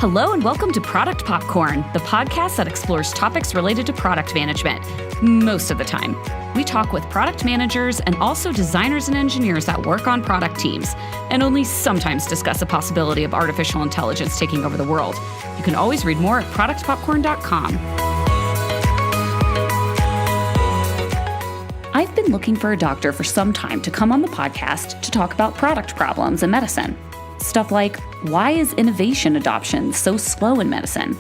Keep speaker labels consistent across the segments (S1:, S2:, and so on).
S1: Hello and welcome to Product Popcorn, the podcast that explores topics related to product management. Most of the time. We talk with product managers and also designers and engineers that work on product teams, and only sometimes discuss the possibility of artificial intelligence taking over the world. You can always read more at productpopcorn.com. I've been looking for a doctor for some time to come on the podcast to talk about product problems in medicine. Stuff like, why is innovation adoption so slow in medicine?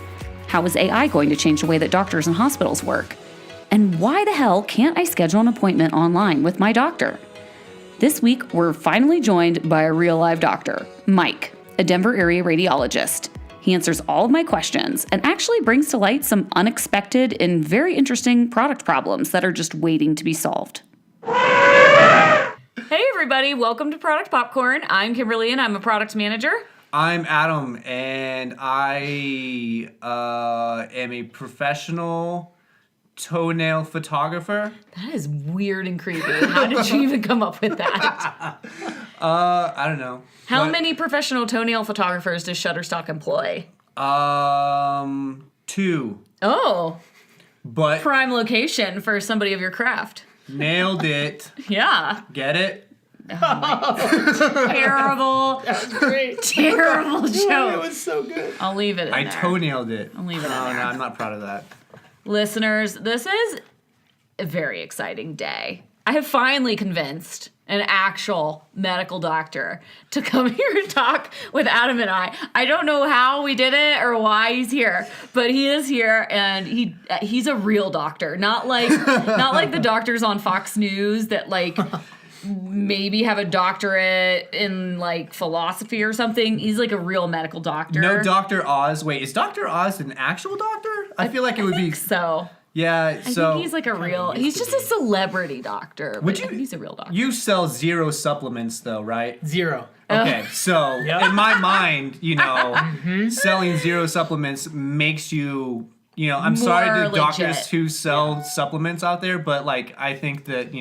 S1: How is AI going to change the way that doctors and hospitals work? And why the hell can't I schedule an appointment online with my doctor? This week, we're finally joined by a real live doctor, Mike, a Denver area radiologist. He answers all of my questions and actually brings to light some unexpected and very interesting product problems that are just waiting to be solved. Hey everybody, welcome to Product Popcorn. I'm Kimberly and I'm a product manager.
S2: I'm Adam and I am a professional toenail photographer.
S1: That is weird and creepy. How did you even come up with that?
S2: I don't know.
S1: How many professional toenail photographers does Shutterstock employ?
S2: 2.
S1: Oh.
S2: But
S1: prime location for somebody of your craft.
S2: Nailed it.
S1: Yeah.
S2: Get it?
S1: Oh, terrible.
S3: That was great.
S1: Terrible joke.
S3: It was so good.
S1: I'll leave it in
S2: I
S1: there.
S2: toenailed it.
S1: I'll leave it in
S2: Oh,
S1: there.
S2: no, I'm not proud of that.
S1: Listeners, this is a very exciting day. I have finally convinced an actual medical doctor to come here and talk with Adam and I. I don't know how we did it or why he's here, but he is here and he's a real doctor, not like the doctors on Fox News that like maybe have a doctorate in like philosophy or something. He's like a real medical doctor.
S2: No Dr. Oz. Wait, is Dr. Oz an actual doctor? I feel like it would be.
S1: So.
S2: Yeah, so.
S1: I think he's like a real, he's just a celebrity doctor.
S2: Would
S1: but
S2: you-
S1: he's a real doctor.
S2: You sell 0 supplements though, right?
S3: 0.
S2: Okay, so
S3: Yep.
S2: in my mind, selling 0 supplements makes you, I'm sorry
S1: More
S2: to
S1: legit.
S2: doctors who sell supplements out there, but like I think that,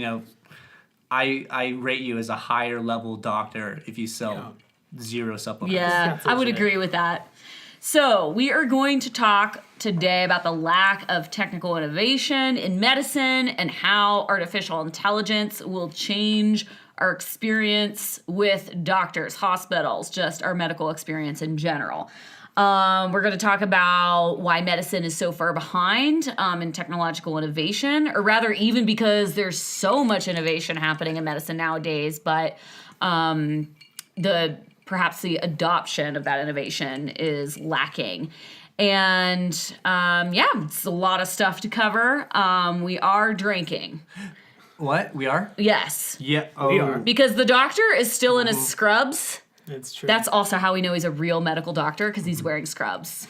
S2: I rate you as a higher level doctor if you sell 0 supplements.
S1: Yeah,
S3: That's
S1: I would
S3: legit.
S1: agree with that. So, we are going to talk today about the lack of technical innovation in medicine and how artificial intelligence will change our experience with doctors, hospitals, just our medical experience in general. We're going to talk about why medicine is so far behind in technological innovation, or rather even because there's so much innovation happening in medicine nowadays, but perhaps the adoption of that innovation is lacking. And it's a lot of stuff to cover. We are drinking.
S2: What? We are?
S1: Yes.
S2: Yeah.
S3: We are.
S1: Because the doctor is still in his scrubs.
S3: It's true.
S1: That's also how we know he's a real medical doctor, because he's wearing scrubs.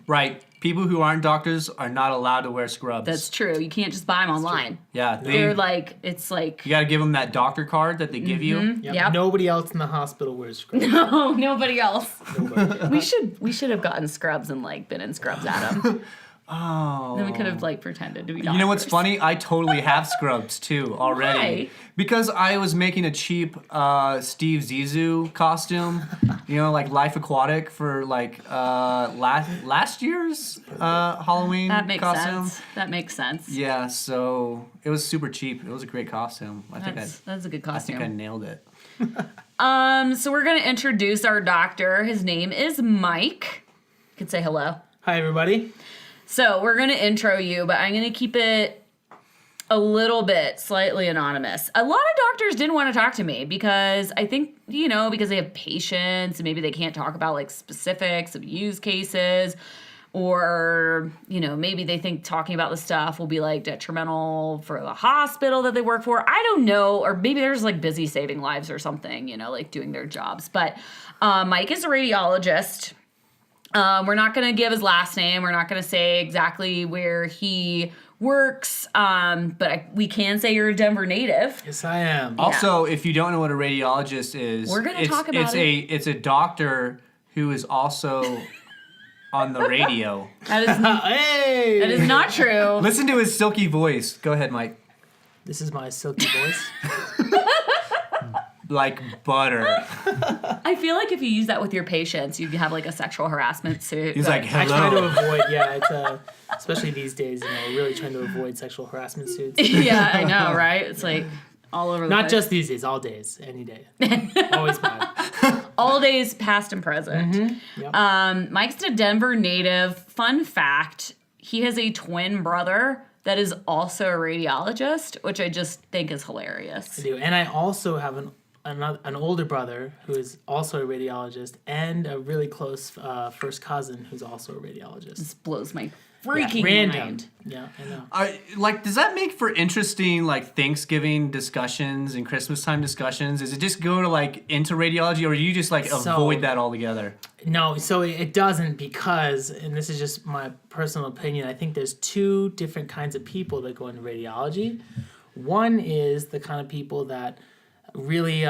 S2: Right. People who aren't doctors are not allowed to wear scrubs.
S1: That's true. You can't just buy them online.
S2: Yeah.
S1: They're like, it's like,
S2: You got to give them that doctor card that they give you.
S1: Yep.
S3: Nobody else in the hospital wears scrubs.
S1: no, nobody else.
S3: Nobody.
S1: We should have gotten scrubs and like been in scrubs, Adam.
S2: Oh.
S1: Then we could have like pretended to be doctors.
S2: You know what's funny? I totally have scrubs too already.
S1: Why?
S2: Because I was making a cheap Steve Zissou costume, like Life Aquatic for like last year's Halloween
S1: That makes
S2: costume.
S1: sense. That makes sense.
S2: Yeah, so it was super cheap. It was a great costume.
S1: That's a good
S2: I think I
S1: costume.
S2: nailed it.
S1: So we're gonna introduce our doctor. His name is Mike. You could say hello.
S3: Hi, everybody.
S1: So we're going to intro you, but I'm going to keep it a little bit slightly anonymous. A lot of doctors didn't want to talk to me because I think, because they have patients and maybe they can't talk about like specifics of use cases, or, maybe they think talking about the stuff will be like detrimental for the hospital that they work for. I don't know. Or maybe they're just like busy saving lives or something, like doing their jobs. But Mike is a radiologist. We're not going to give his last name. We're not going to say exactly where he works, but we can say you're a Denver native.
S3: Yes, I am.
S2: Also, if you don't know what a radiologist is,
S1: We're gonna talk about
S2: it's a doctor who is also on the radio.
S1: That
S3: Hey!
S1: is not true.
S2: Listen to his silky voice. Go ahead, Mike.
S3: This is my silky voice.
S2: Like butter.
S1: I feel like if you use that with your patients, you'd have like a sexual harassment suit.
S2: He's like,
S3: I try to
S2: hello.
S3: avoid, it's especially these days, really trying to avoid sexual harassment suits.
S1: Yeah, I know, right? It's like all over the
S3: Not
S1: place.
S3: just these days, all days, any day. Always bad.
S1: All days, past and present.
S3: Yep.
S1: Mike's a Denver native. Fun fact, he has a twin brother that is also a radiologist, which I just think is hilarious.
S3: I do. And I also have an older brother who is also a radiologist and a really close first cousin who's also a radiologist.
S1: This blows my freaking
S3: Random.
S1: mind.
S3: Yeah, I know.
S2: Does that make for interesting like Thanksgiving discussions and Christmas time discussions? Is it just go to like into radiology, or do you just like avoid that altogether?
S3: No, so it doesn't because, and this is just my personal opinion, I think there's two different kinds of people that go into radiology. One is the kind of people that really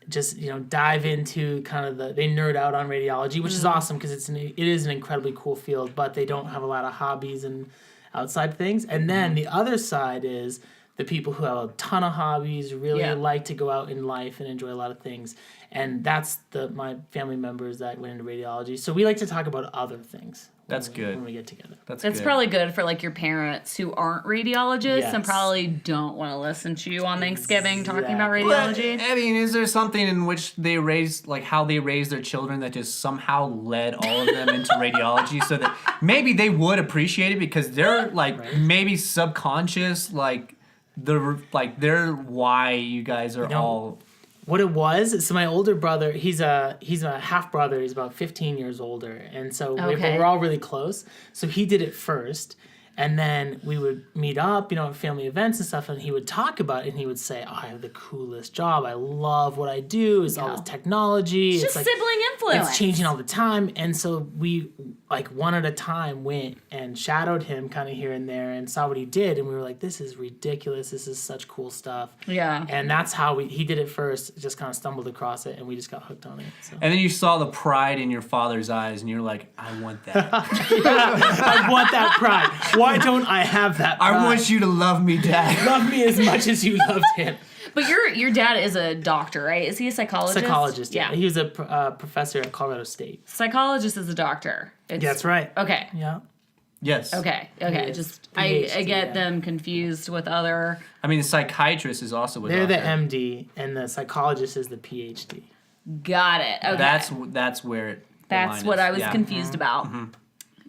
S3: just dive into kind of they nerd out on radiology, which is awesome because it is an incredibly cool field, but they don't have a lot of hobbies and outside things. And then the other side is the people who have a ton of hobbies, really like to go out in life and enjoy a lot of things. And that's my family members that went into radiology. So we like to talk about other things.
S2: That's good.
S3: When we get together.
S1: That's
S2: good.
S1: probably good for like your parents who aren't radiologists and
S3: Yes.
S1: probably don't want to listen to you on Thanksgiving talking about
S3: Exactly.
S1: radiology.
S2: I mean, is there something in which they raise, like how they raise their children that just somehow led all of them into radiology so that maybe they would appreciate it because they're like maybe subconscious, like they're why you guys are all.
S3: What it was, so my older brother, he's a half brother. He's about 15 years older, and so we're all really close. So he did it first, and then we would meet up, at family events and stuff, and he would talk about it, and he would say, "Oh, I have the coolest job. I love what I do. It's all this technology.
S1: It's just
S3: like,
S1: sibling influence.
S3: It's changing all the time." And so we, like one at a time, went and shadowed him kind of here and there and saw what he did, and we were like, "This is ridiculous. This is such cool stuff."
S1: Yeah.
S3: And that's how he did it first, just kind of stumbled across it, and we just got hooked on it. So.
S2: And then you saw the pride in your father's eyes, and you're like, I want that.
S3: I want that pride. Why don't I have that pride?
S2: I want you to love me, Dad.
S3: Love me as much as you loved him.
S1: But your dad is a doctor, right? Is he a psychologist?
S3: Psychologist,
S1: Yeah.
S3: He was a professor at Colorado State.
S1: Psychologist is a doctor.
S3: That's right.
S1: Okay.
S3: Yeah.
S2: Yes.
S1: Okay.
S3: Yes.
S1: Just
S3: PhD,
S1: I get
S3: yeah.
S1: them confused with other.
S2: I mean, the psychiatrist is also a
S3: They're
S2: doctor.
S3: the MD, and the psychologist is the PhD.
S1: Got it. Okay.
S2: That's where it.
S1: That's what I was
S2: Yeah.
S1: confused about.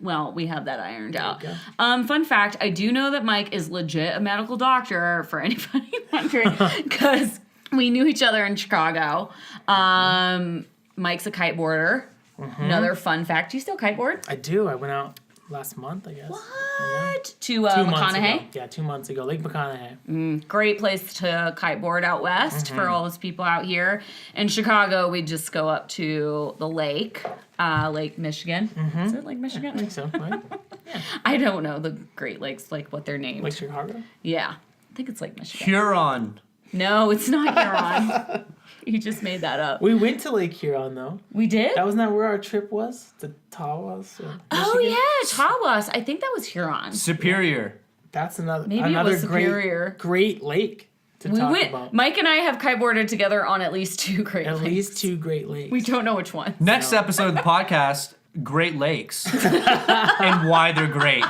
S1: Well, we have that ironed out.
S3: you
S1: Fun fact, I do know that Mike is legit a medical doctor, for anybody wondering, because we knew each other in Chicago. Mike's a kiteboarder. Another fun fact. Do you still kiteboard?
S3: I do. I went out last month, I guess.
S1: What? To
S3: 2 months
S1: McConaughey?
S3: ago. Yeah, 2 months ago. Lake McConaughey.
S1: Great place to kiteboard out west for all those people out here. In Chicago, we just go up to the lake, Lake Michigan. Is it Lake Michigan?
S3: I think so, right?
S1: I don't know the Great Lakes, like what they're named.
S3: Lake Chicago?
S1: Yeah, I think it's Lake Michigan.
S2: Huron.
S1: No, it's not Huron. You just made that up.
S3: We went to Lake Huron, though.
S1: We did?
S3: That wasn't that where our trip was? The Tawas?
S1: Oh, yeah, Tawas. I think that was Huron.
S2: Superior.
S3: That's another
S1: Maybe it
S3: another
S1: was Superior.
S3: great lake to
S1: We
S3: talk
S1: went.
S3: about.
S1: Mike and I have kiteboarded together on at least 2 Great
S3: At
S1: Lakes.
S3: least 2 Great Lakes.
S1: We don't know which one.
S2: Next episode of the podcast, Great Lakes. And why they're great.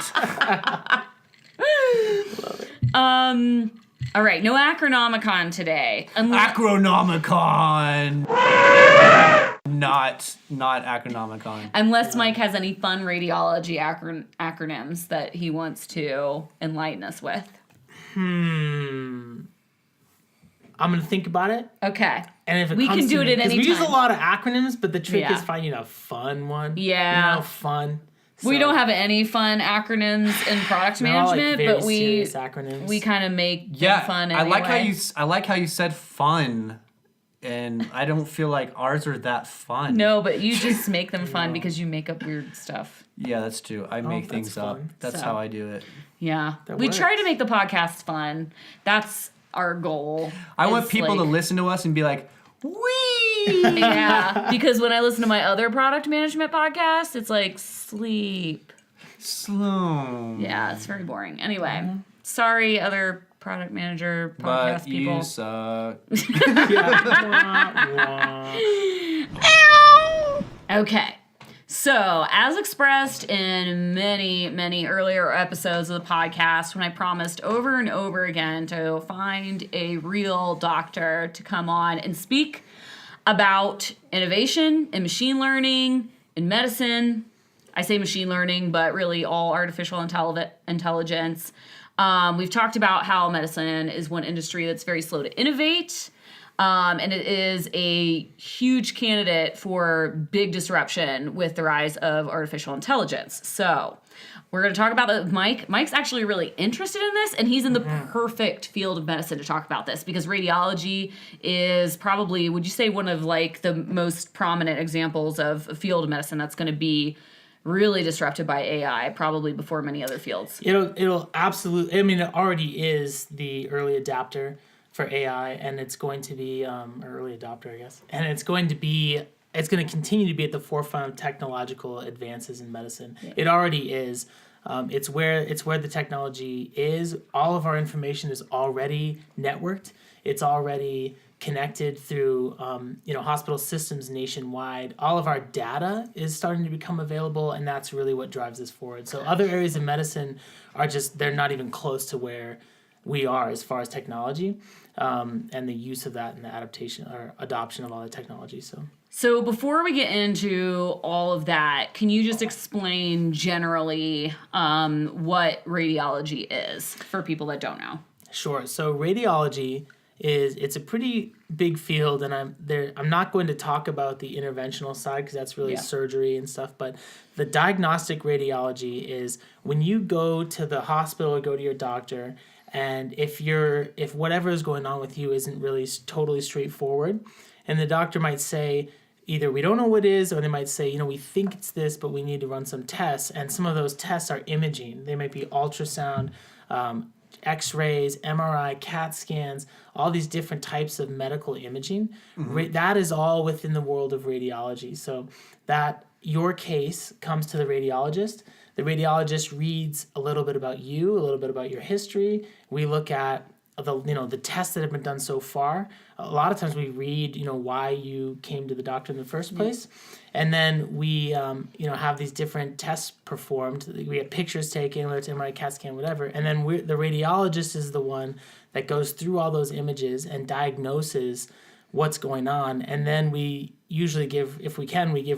S1: All right, no Acronomicon today.
S2: Acronomicon. Not Acronomicon.
S1: Unless Mike has any fun radiology acronyms that he wants to enlighten us with.
S3: I'm gonna think about it.
S1: Okay.
S3: And if it
S1: We
S3: comes
S1: can do
S3: to
S1: it
S3: me,
S1: at
S3: 'cause
S1: any
S3: we use a
S1: time.
S3: lot of acronyms, but the trick
S1: Yeah.
S3: is finding a fun one.
S1: Yeah.
S3: Fun.
S1: We
S3: So,
S1: don't have any fun acronyms in product
S3: they're all, like,
S1: management,
S3: very
S1: but we
S3: serious acronyms.
S1: kind of make
S2: Yeah,
S1: them fun
S2: I
S1: anyway.
S2: like how you said fun, and I don't feel like ours are that fun.
S1: No, but you just make them fun because you make up weird stuff.
S2: Yeah, that's true. I make
S3: that's
S2: things up.
S3: fun.
S2: That's
S1: So.
S2: how I do it.
S1: Yeah.
S3: That
S1: We try
S3: works.
S1: to make the podcast fun. That's our goal.
S2: I want
S1: It's
S2: people to
S1: like-
S2: listen to us and be like, "Wee!"
S1: Yeah, because when I listen to my other product management podcast, it's like sleep.
S2: Slow.
S1: Yeah, it's very boring. Anyway, sorry, other product manager podcast
S2: But
S1: people.
S2: you suck.
S1: Okay. So, as expressed in many, many earlier episodes of the podcast, when I promised over and over again to find a real doctor to come on and speak about innovation in machine learning, in medicine. I say machine learning, but really all artificial intelligence. We've talked about how medicine is one industry that's very slow to innovate. And it is a huge candidate for big disruption with the rise of artificial intelligence. So we're going to talk about that with Mike. Mike's actually really interested in this, and he's in the perfect field of medicine to talk about this because radiology is probably, would you say, one of like the most prominent examples of a field of medicine that's going to be really disrupted by AI, probably before many other fields.
S3: It'll absolutely, I mean, it already is the early adapter for AI, and it's going to be early adopter, I guess, and it's going to continue to be at the forefront of technological advances in medicine. Yeah. It already is. It's where the technology is. All of our information is already networked. It's already connected through hospital systems nationwide. All of our data is starting to become available, and that's really what drives us forward. So other areas of medicine they're not even close to where we are as far as technology. And the use of that and the adaptation or adoption of all the technology. So
S1: before we get into all of that, can you just explain generally what radiology is for people that don't know?
S3: Sure. So radiology it's a pretty big field, and I'm not going to talk about the interventional side because that's really surgery and stuff. But the diagnostic radiology is when you go to the hospital or go to your doctor. And if whatever is going on with you isn't really totally straightforward, and the doctor might say either we don't know what it is, or they might say, we think it's this, but we need to run some tests. And some of those tests are imaging. They might be ultrasound, X-rays, MRI, CAT scans, all these different types of medical imaging. Mm-hmm. That is all within the world of radiology. So that your case comes to the radiologist. The radiologist reads a little bit about you, a little bit about your history. We look at the tests that have been done so far. A lot of times we read, why you came to the doctor in the first place. And then we, have these different tests performed. We get pictures taken, whether it's MRI, CAT scan, whatever. And then the radiologist is the one that goes through all those images and diagnoses what's going on. And then we usually give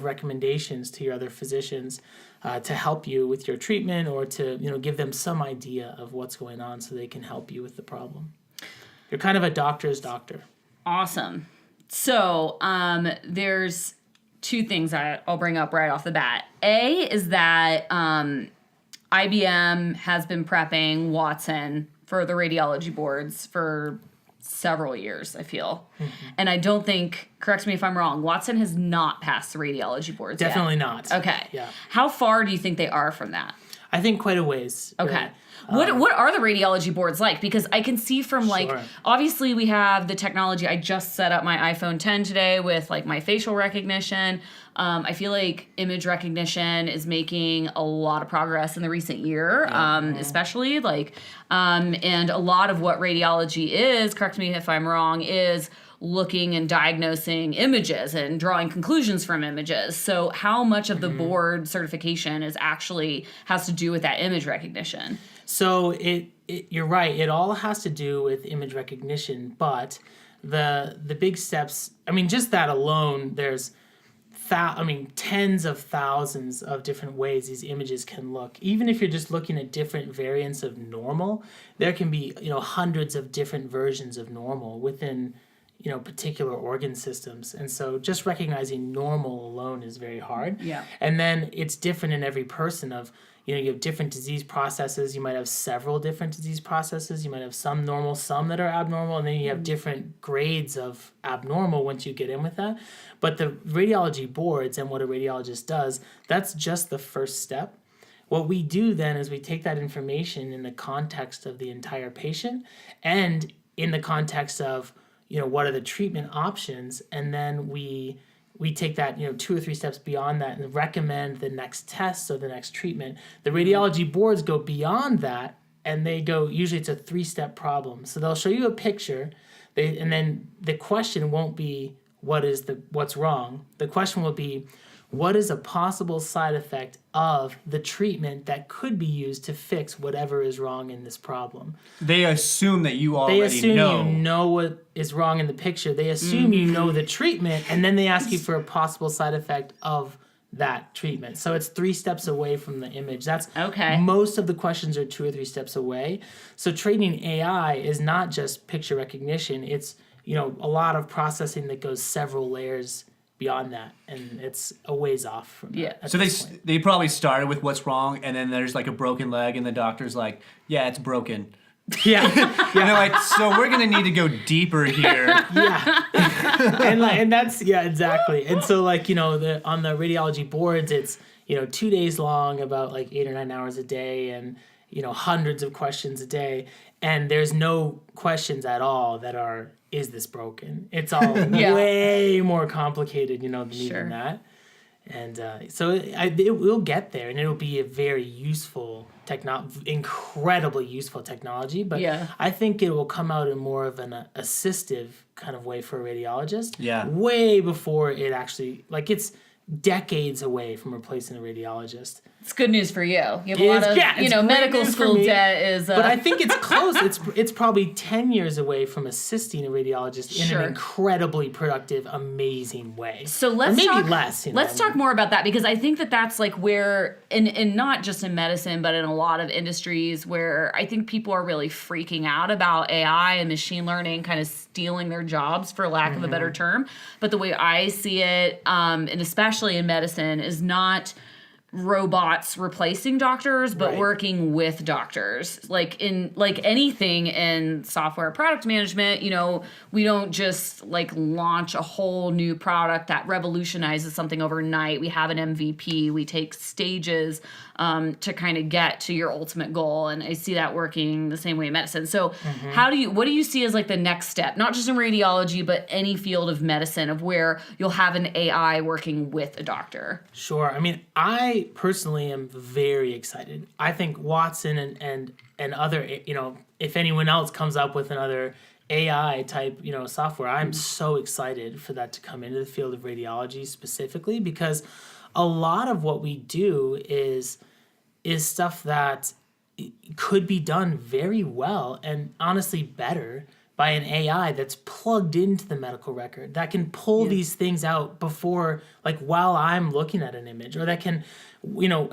S3: recommendations to your other physicians to help you with your treatment or to, give them some idea of what's going on so they can help you with the problem. You're kind of a doctor's doctor.
S1: Awesome. So there's two things I'll bring up right off the bat. A is that IBM has been prepping Watson for the radiology boards for several years, I feel. Mm-hmm. And I don't think, correct me if I'm wrong, Watson has not passed the radiology boards
S3: Definitely
S1: yet.
S3: not.
S1: Okay.
S3: Yeah.
S1: How far do you think they are from that?
S3: I think quite a ways.
S1: Okay. Really. What are the radiology boards like? Because I can see from obviously we have the technology. I just set up my iPhone 10 today with my facial recognition. I feel like image recognition is making a lot of progress in the recent year, especially and a lot of what radiology is, correct me if I'm wrong, is looking and diagnosing images and drawing conclusions from images. So how much of the board certification has to do with that image recognition?
S3: So you're right. It all has to do with image recognition, but the big steps, just that alone, there's tens of thousands of different ways these images can look. Even if you're just looking at different variants of normal, there can be, hundreds of different versions of normal within particular organ systems. And so just recognizing normal alone is very hard.
S1: Yeah.
S3: And then it's different in every person of, you have different disease processes. You might have several different disease processes. You might have some normal, some that are abnormal, and then you have different grades of abnormal once you get in with that. But the radiology boards and what a radiologist does, that's just the first step. What we do then is we take that information in the context of the entire patient and in the context of, what are the treatment options, and then we take that, 2 or 3 steps beyond that and recommend the next test or the next treatment. The radiology boards go beyond that and they go, usually it's a 3-step problem. So they'll show you a picture, and then the question won't be what's wrong. The question will be, what is a possible side effect of the treatment that could be used to fix whatever is wrong in this problem?
S2: They assume that you already
S3: They assume
S2: know.
S3: you know what is wrong in the picture. They assume you know the treatment, and then they ask you for a possible side effect of that treatment. So it's 3 steps away from the image. That's
S1: Okay.
S3: Most of the questions are 2 or 3 steps away. So training AI is not just picture recognition. It's a lot of processing that goes several layers beyond that, and it's a ways off from that. at
S2: So
S3: this point.
S2: they probably started with what's wrong, and then there's like a broken leg, and the doctor's like, yeah, it's broken.
S3: Yeah.
S2: And they're like, so we're gonna need to go deeper here.
S3: Yeah, and that's exactly. And so on the radiology boards, it's 2 days long, about like 8 or 9 hours a day, and hundreds of questions a day, and there's no questions at all that are, is this broken? It's all way more complicated, than even that. And so it will get there, and it'll be a very useful incredibly useful technology. But I think it will come out in more of an assistive kind of way for a radiologist.
S2: Yeah.
S3: Way before it actually, it's decades away from replacing a radiologist.
S1: It's good news for you. You have a lot of,
S3: it's great
S1: medical
S3: news for
S1: school
S3: me,
S1: debt is...
S3: But I think it's close. It's probably 10 years away from assisting a radiologist in an incredibly productive, amazing way.
S1: So let's
S3: or maybe
S1: talk,
S3: less.
S1: Let's talk more about that, because I think that that's like where, and not just in medicine, but in a lot of industries where I think people are really freaking out about AI and machine learning kind of stealing their jobs, for lack of a better term. But the way I see it, and especially in medicine, is not robots replacing doctors, but working with doctors. Like anything in software product management, we don't just launch a whole new product that revolutionizes something overnight. We have an MVP. We take stages to kind of get to your ultimate goal. And I see that working the same way in medicine. So what do you see as the next step, not just in radiology, but any field of medicine, of where you'll have an AI working with a doctor?
S3: Sure. I mean, I personally am very excited. I think Watson and other, if anyone else comes up with another AI type, software, I'm so excited for that to come into the field of radiology specifically, because a lot of what we do is stuff that could be done very well, and honestly better, by an AI that's plugged into the medical record, that can pull these things out before, while I'm looking at an image, or that can,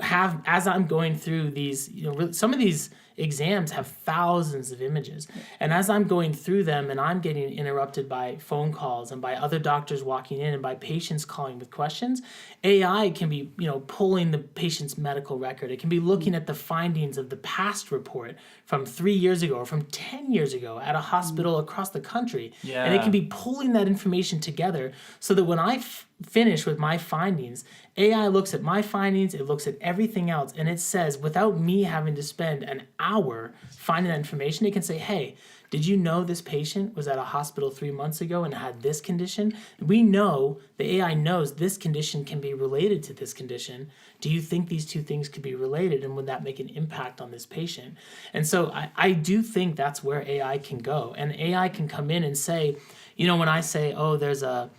S3: have, as I'm going through these, some of these exams have thousands of images. And as I'm going through them and I'm getting interrupted by phone calls and by other doctors walking in and by patients calling with questions, AI can be, pulling the patient's medical record. It can be looking at the findings of the past report from 3 years ago or from 10 years ago at a hospital across the country.
S2: Yeah.
S3: And it can be pulling that information together so that when I finish with my findings, AI looks at my findings, it looks at everything else, and it says, without me having to spend an hour finding that information, it can say, hey, did you know this patient was at a hospital 3 months ago and had this condition? We know, the AI knows this condition can be related to this condition. Do you think these two things could be related, and would that make an impact on this patient? And so I do think that's where AI can go. And AI can come in and say, when I say, oh, there's a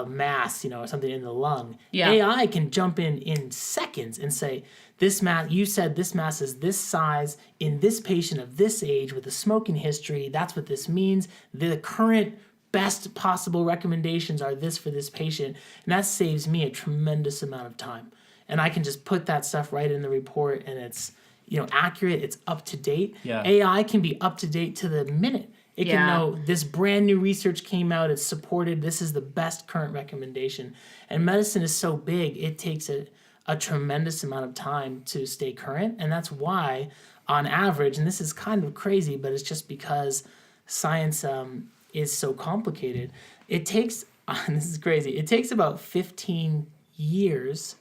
S3: mass, or something in the lung, AI can jump in seconds and say, this mass, you said this mass is this size in this patient of this age with a smoking history. That's what this means. The current best possible recommendations are this for this patient. And that saves me a tremendous amount of time. And I can just put that stuff right in the report, and it's, accurate, it's up to date.
S2: Yeah.
S3: AI can be up to date to the minute. It can know this brand new research came out, it's supported, this is the best current recommendation. And medicine is so big, it takes a tremendous amount of time to stay current. And that's why, on average, and this is kind of crazy, but it's just because science is so complicated, it takes, this is crazy, it takes about 15 years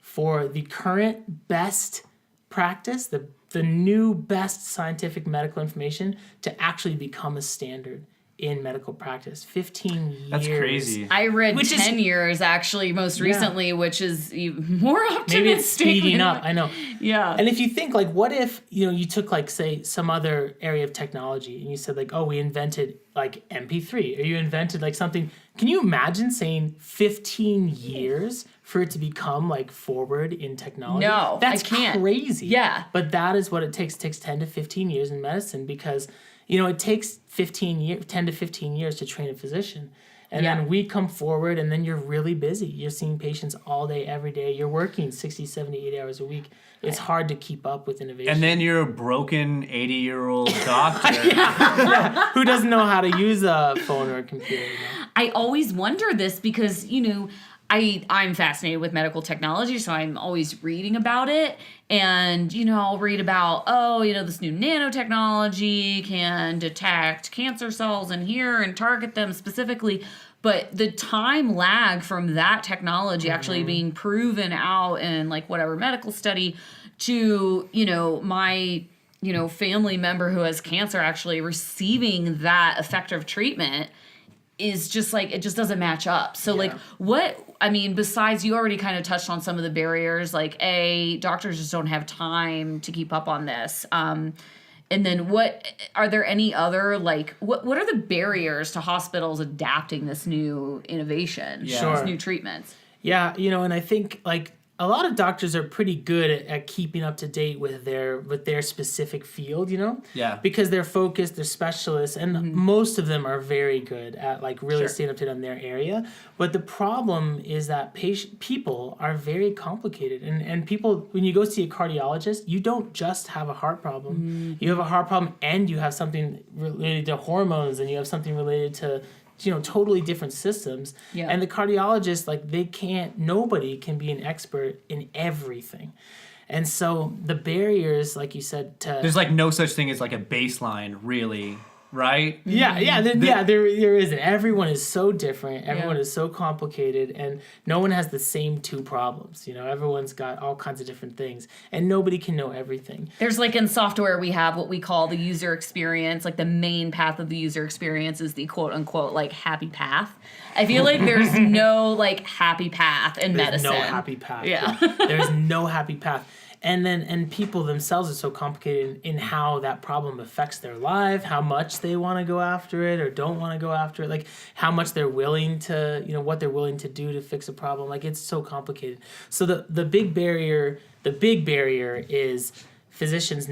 S3: for the current best practice, the new best scientific medical information to actually become a standard in medical practice. 15 years.
S2: That's crazy.
S1: I read
S3: Which is-
S1: 10 years actually most recently, which is even more optimistic.
S3: Maybe it's speeding up. I know.
S1: Yeah.
S3: And if you think like, what if, you took like, say, some other area of technology and you said like, oh, we invented like MP3 or you invented like something. Can you imagine saying 15 years for it to become like forward in technology?
S1: No,
S3: That's
S1: I can't.
S3: crazy.
S1: Yeah.
S3: But that is what it takes. It takes 10 to 15 years in medicine because, it takes 10 to 15 years to train a physician. And
S1: Yeah.
S3: then we come forward and then you're really busy. You're seeing patients all day, every day. You're working 60, 70, 80 hours a week. It's hard to keep up with innovation.
S2: And then you're a broken 80-year-old doctor.
S3: Who doesn't know how to use a phone or a computer?
S1: I always wonder this because, I'm fascinated with medical technology, so I'm always reading about it. And, I'll read about, this new nanotechnology can detect cancer cells in here and target them specifically. But the time lag from that technology actually being proven out in like whatever medical study to, my, family member who has cancer actually receiving that effective treatment is just like, it just doesn't match up. So besides you already kind of touched on some of the barriers, like doctors just don't have time to keep up on this. And then what are there any other what are the barriers to hospitals adapting this new innovation,
S3: Sure.
S1: these new treatments?
S3: Yeah, and I think like a lot of doctors are pretty good at keeping up to date with their specific field,
S2: Yeah.
S3: because they're focused, they're specialists, and most of them are very good at like really staying up to date on their area. But the problem is that people are very complicated, and people, when you go see a cardiologist, you don't just have a heart problem. You have a heart problem, and you have something related to hormones, and you have something related to totally different systems.
S1: Yeah.
S3: And the cardiologist, nobody can be an expert in everything. And so the barriers, like you said,
S2: There's like no such thing as like a baseline, really, right?
S3: there isn't. Everyone is so different. Everyone
S1: Yeah.
S3: is so complicated, and no one has the same two problems. Everyone's got all kinds of different things, and nobody can know everything.
S1: There's in software we have what we call the user experience, the main path of the user experience is the quote unquote happy path. I feel like there's no happy path in
S3: There's
S1: medicine.
S3: no happy path.
S1: Yeah.
S3: There's no happy path. And people themselves are so complicated in how that problem affects their life, how much they want to go after it or don't want to go after it, how much they're willing to, what they're willing to do to fix a problem. It's so complicated. So the big barrier is physicians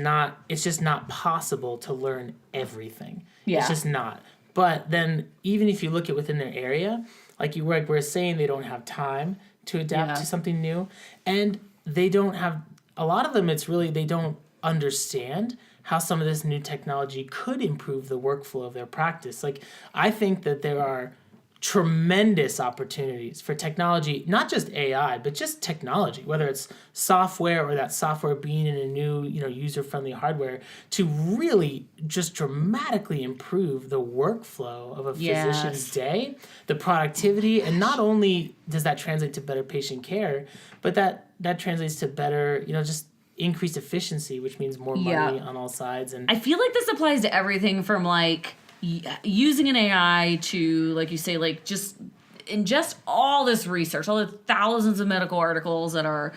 S3: it's just not possible to learn everything.
S1: Yeah.
S3: It's just not. But then even if you look at within their area, like you were saying, they don't have time to adapt to something new, and they don't have. A lot of them, it's really, they don't understand how some of this new technology could improve the workflow of their practice. I think that there are tremendous opportunities for technology, not just AI, but just technology, whether it's software or that software being in a new, user-friendly hardware, to really just dramatically improve the workflow of a physician's day, the productivity, and not only does that translate to better patient care, but that translates to better, just increased efficiency, which means more money on all sides. And
S1: I feel like this applies to everything from using an AI to, like you say, just ingest all this research, all the thousands of medical articles that are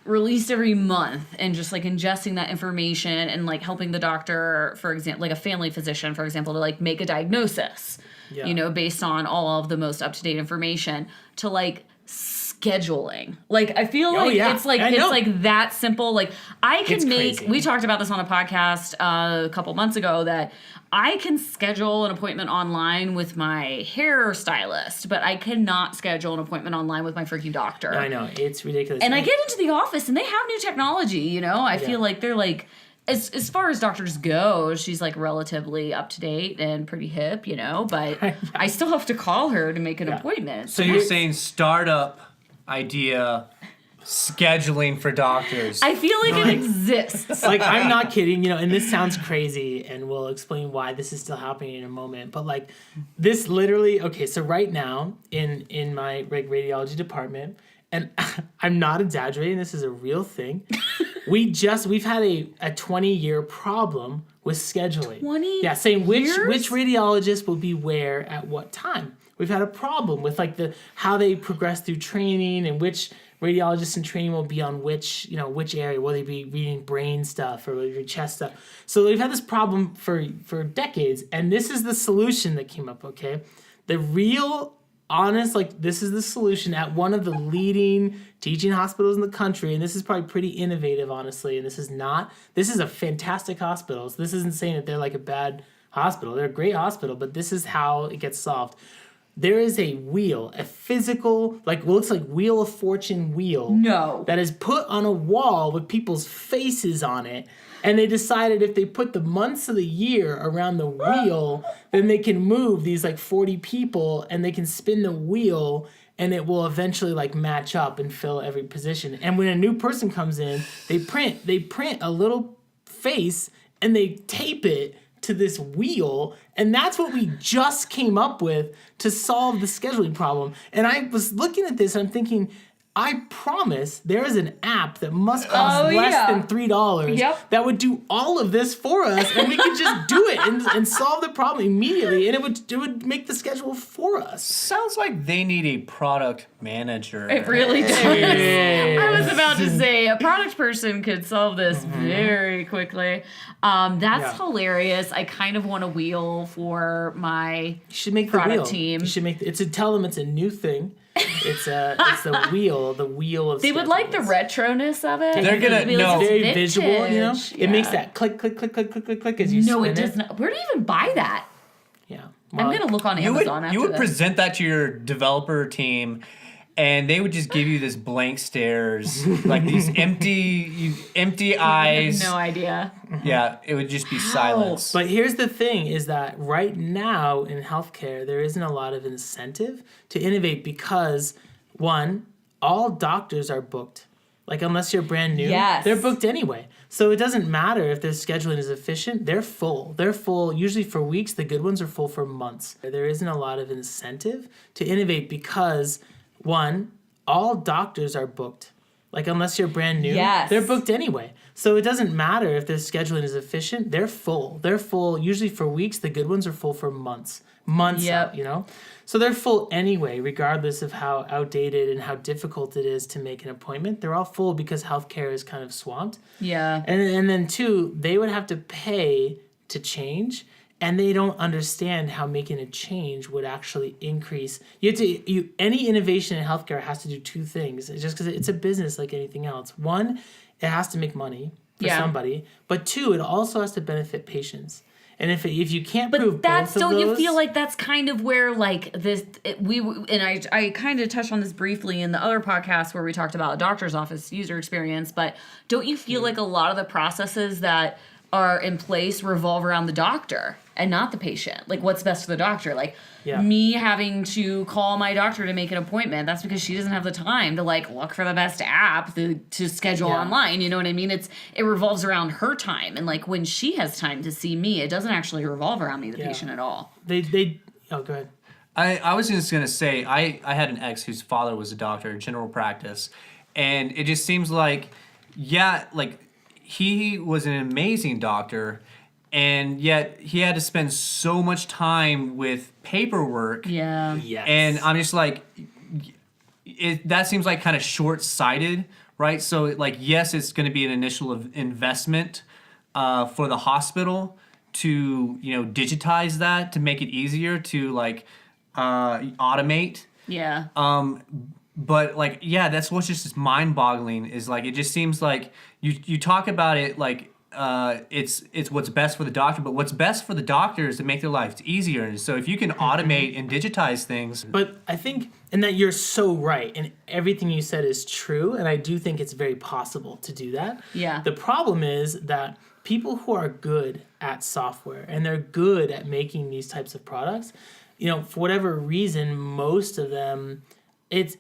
S1: released every month, and just ingesting that information and helping the doctor, for example, a family physician, for example, to make a diagnosis, based on all of the most up-to-date information, to scheduling. I feel it's that simple. I can
S3: crazy.
S1: we talked about this on a podcast a couple months ago, that I can schedule an appointment online with my hairstylist, but I cannot schedule an appointment online with my freaking doctor.
S3: I know, it's ridiculous.
S1: And I get into the office and they have new technology, I feel like they're as far as doctors go, she's relatively up to date and pretty hip, but I still have to call her to make an appointment.
S2: So you're saying startup idea scheduling for doctors.
S1: I feel like it exists.
S3: I'm not kidding, and this sounds crazy, and we'll explain why this is still happening in a moment, but this literally, okay, so right now in my radiology department, and I'm not exaggerating, this is a real thing, we've had a 20-year problem with scheduling.
S1: 20
S3: Yeah, saying which
S1: years?
S3: radiologist will be where at what time. We've had a problem with like how they progress through training and which radiologists in training will be on which area. Will they be reading brain stuff or will they be chest stuff? So we've had this problem for decades, and this is the solution that came up, okay? The real honest, this is the solution at one of the leading teaching hospitals in the country, and this is probably pretty innovative, honestly, and this is a fantastic hospital. So this isn't saying that they're like a bad hospital. They're a great hospital, but this is how it gets solved. There is a wheel, a physical, looks like Wheel of Fortune wheel.
S1: No.
S3: That is put on a wall with people's faces on it. And they decided if they put the months of the year around the wheel, then they can move these 40 people and they can spin the wheel and it will eventually match up and fill every position. And when a new person comes in, they print a little face and they tape it to this wheel, and that's what we just came up with to solve the scheduling problem. And I was looking at this and I'm thinking, I promise there is an app that must cost less than $3 that would do all of this for us, and we could just do it and solve the problem immediately, and it would make the schedule for us.
S2: Sounds like they need a product manager.
S1: It really does. I was about to say a product person could solve this very quickly. That's hilarious. I kind of want a wheel for my
S3: You should make
S1: product
S3: the wheel.
S1: team.
S3: You should tell them it's a new thing. It's the wheel of.
S1: They would like the retroness of it.
S2: They're gonna-
S1: It'd be
S2: no.
S3: It's very
S1: vintage.
S3: visual,
S1: Yeah.
S3: It makes that click, click, click, click, click, click, click as you spin
S1: No, it does not. Where do you even buy that?
S3: Yeah.
S1: I'm gonna look on Amazon after
S2: you would
S1: this.
S2: present that to your developer team, and they would just give you this blank stares, like these empty eyes.
S1: No idea.
S2: Yeah, it would just be silence.
S3: But here's the thing is that right now in healthcare, there isn't a lot of incentive to innovate because, one, all doctors are booked. Unless you're brand new,
S1: Yes.
S3: they're booked anyway. So it doesn't matter if their scheduling is efficient. They're full. They're full usually for weeks. The good ones are full for months. There isn't a lot of incentive to innovate because, one, all doctors are booked. Unless you're brand new,
S1: Yes.
S3: they're booked anyway. So it doesn't matter if their scheduling is efficient. They're full. They're full usually for weeks. The good ones are full for months.
S1: Yep.
S3: Out, So they're full anyway, regardless of how outdated and how difficult it is to make an appointment. They're all full because healthcare is kind of swamped.
S1: Yeah.
S3: And then two, they would have to pay to change, and they don't understand how making a change would actually increase. Any innovation in healthcare has to do two things. It's just because it's a business like anything else. One, it has to make money for somebody, but two, it also has to benefit patients. And if you can't prove
S1: But
S3: both of those,
S1: you feel like that's kind of where I kind of touched on this briefly in the other podcast where we talked about a doctor's office user experience, but don't you feel like a lot of the processes that are in place revolve around the doctor and not the patient? What's best for the doctor? Me having to call my doctor to make an appointment, that's because she doesn't have the time to look for the best app to schedule online. You know what I mean? It revolves around her time, and when she has time to see me, it doesn't actually revolve around me, the patient, at all.
S3: Oh, go ahead.
S2: I was just going to say, I had an ex whose father was a doctor, general practice, and it just seems he was an amazing doctor, and yet he had to spend so much time with paperwork.
S1: Yeah.
S3: Yes.
S2: And I'm just that seems kind of short-sighted, right? So yes, it's going to be an initial investment for the hospital to digitize that, to make it easier to automate.
S1: Yeah.
S2: But that's what's just mind-boggling is it just seems like you talk about it it's what's best for the doctor, but what's best for the doctor is to make their lives easier. And so if you can automate and digitize things.
S3: But I think, and that you're so right, and everything you said is true, and I do think it's very possible to do that.
S1: Yeah.
S3: The problem is that people who are good at software and they're good at making these types of products, for whatever reason, most of them, it's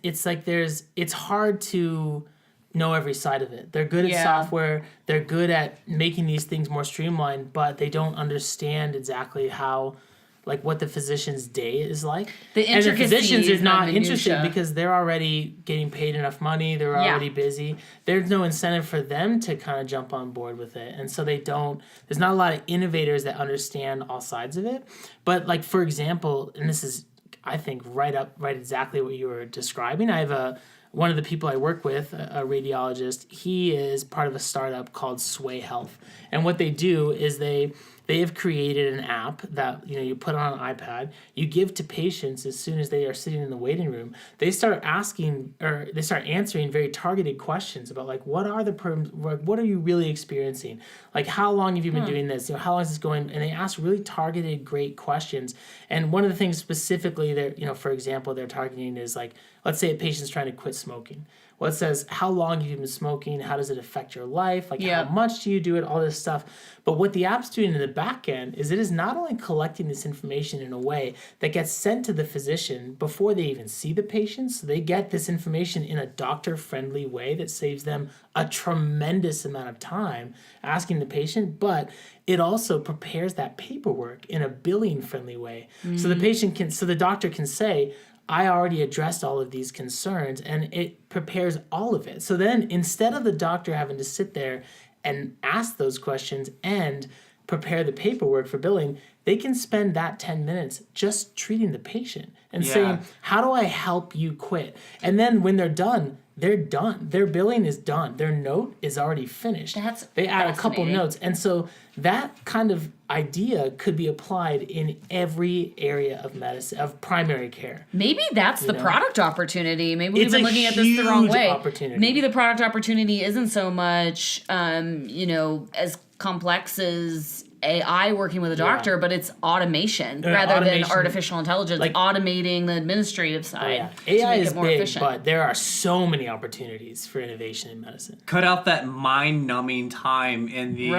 S3: hard to know every side of it. They're good at software, they're good at making these things more streamlined, but they don't understand exactly how like what the physician's day is like.
S1: The
S3: and the physicians
S1: intricacies,
S3: is not
S1: the
S3: interested
S1: minutia.
S3: because they're already getting paid enough money. They're already busy. There's no incentive for them to kind of jump on board with it. And so there's not a lot of innovators that understand all sides of it. But like, for example, and this is, I think, right exactly what you were describing. I have one of the people I work with, a radiologist, he is part of a startup called Sway Health. And what they do is they have created an app that you put on an iPad, you give to patients as soon as they are sitting in the waiting room. They start answering very targeted questions about like what are the what are you really experiencing? Like how long have you been doing this? How long is this going? And they ask really targeted, great questions. And one of the things specifically they're for example, they're targeting is like, let's say a patient's trying to quit smoking. Well, it says, how long have you been smoking? How does it affect your life? Like, how much do you do it? All this stuff. But what the app's doing in the back end is it is not only collecting this information in a way that gets sent to the physician before they even see the patient. So they get this information in a doctor-friendly way that saves them a tremendous amount of time asking the patient, but it also prepares that paperwork in a billing-friendly way. So the doctor can say, I already addressed all of these concerns, and it prepares all of it. So then instead of the doctor having to sit there and ask those questions and prepare the paperwork for billing, they can spend that 10 minutes just treating the patient and saying, how do I help you quit? And then when they're done, they're done. Their billing is done. Their note is already finished. They add a couple notes. And so that kind of idea could be applied in every area of medicine, of primary care.
S1: Maybe that's the product opportunity. Maybe we've
S3: It's
S1: been
S3: a
S1: looking at this the wrong way.
S3: opportunity.
S1: Maybe the product opportunity isn't so much, as complex as AI working with a doctor, but it's automation rather than artificial intelligence, like automating the administrative side.
S3: AI
S1: to make
S3: is
S1: it more
S3: big,
S1: efficient.
S3: but there are so many opportunities for innovation in medicine.
S2: Cut out that mind-numbing time in the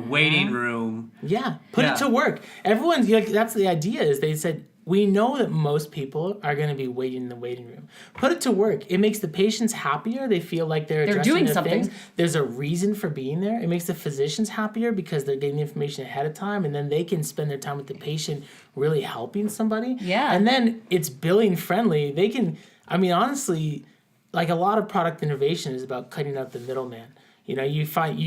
S2: waiting room.
S3: Yeah, put it to work. Everyone's like, that's the idea. Is they said, we know that most people are going to be waiting in the waiting room. Put it to work. It makes the patients happier. They feel like they're addressing
S1: doing
S3: their
S1: something.
S3: things. There's a reason for being there. It makes the physicians happier because they're getting the information ahead of time, and then they can spend their time with the patient really helping somebody.
S1: Yeah.
S3: And then it's billing friendly. They can, honestly, like a lot of product innovation is about cutting out the middleman. You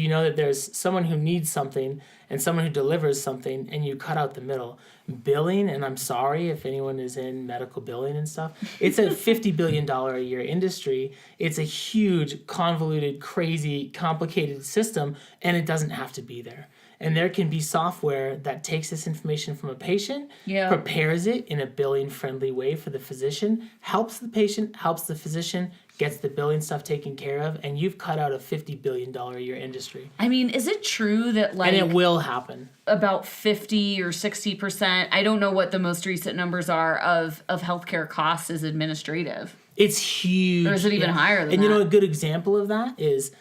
S3: know that there's someone who needs something and someone who delivers something, and you cut out the middle. Billing, and I'm sorry if anyone is in medical billing and stuff, it's a $50 billion a year industry. It's a huge, convoluted, crazy, complicated system, and it doesn't have to be there. And there can be software that takes this information from a patient, prepares it in a billing-friendly way for the physician, helps the patient, helps the physician, gets the billing stuff taken care of, and you've cut out a $50 billion a year industry.
S1: Is it true that
S3: and it will happen.
S1: About 50 or 60%, I don't know what the most recent numbers are, of healthcare costs is administrative?
S3: It's huge.
S1: Or is it even higher than that?
S3: And a good example of that is,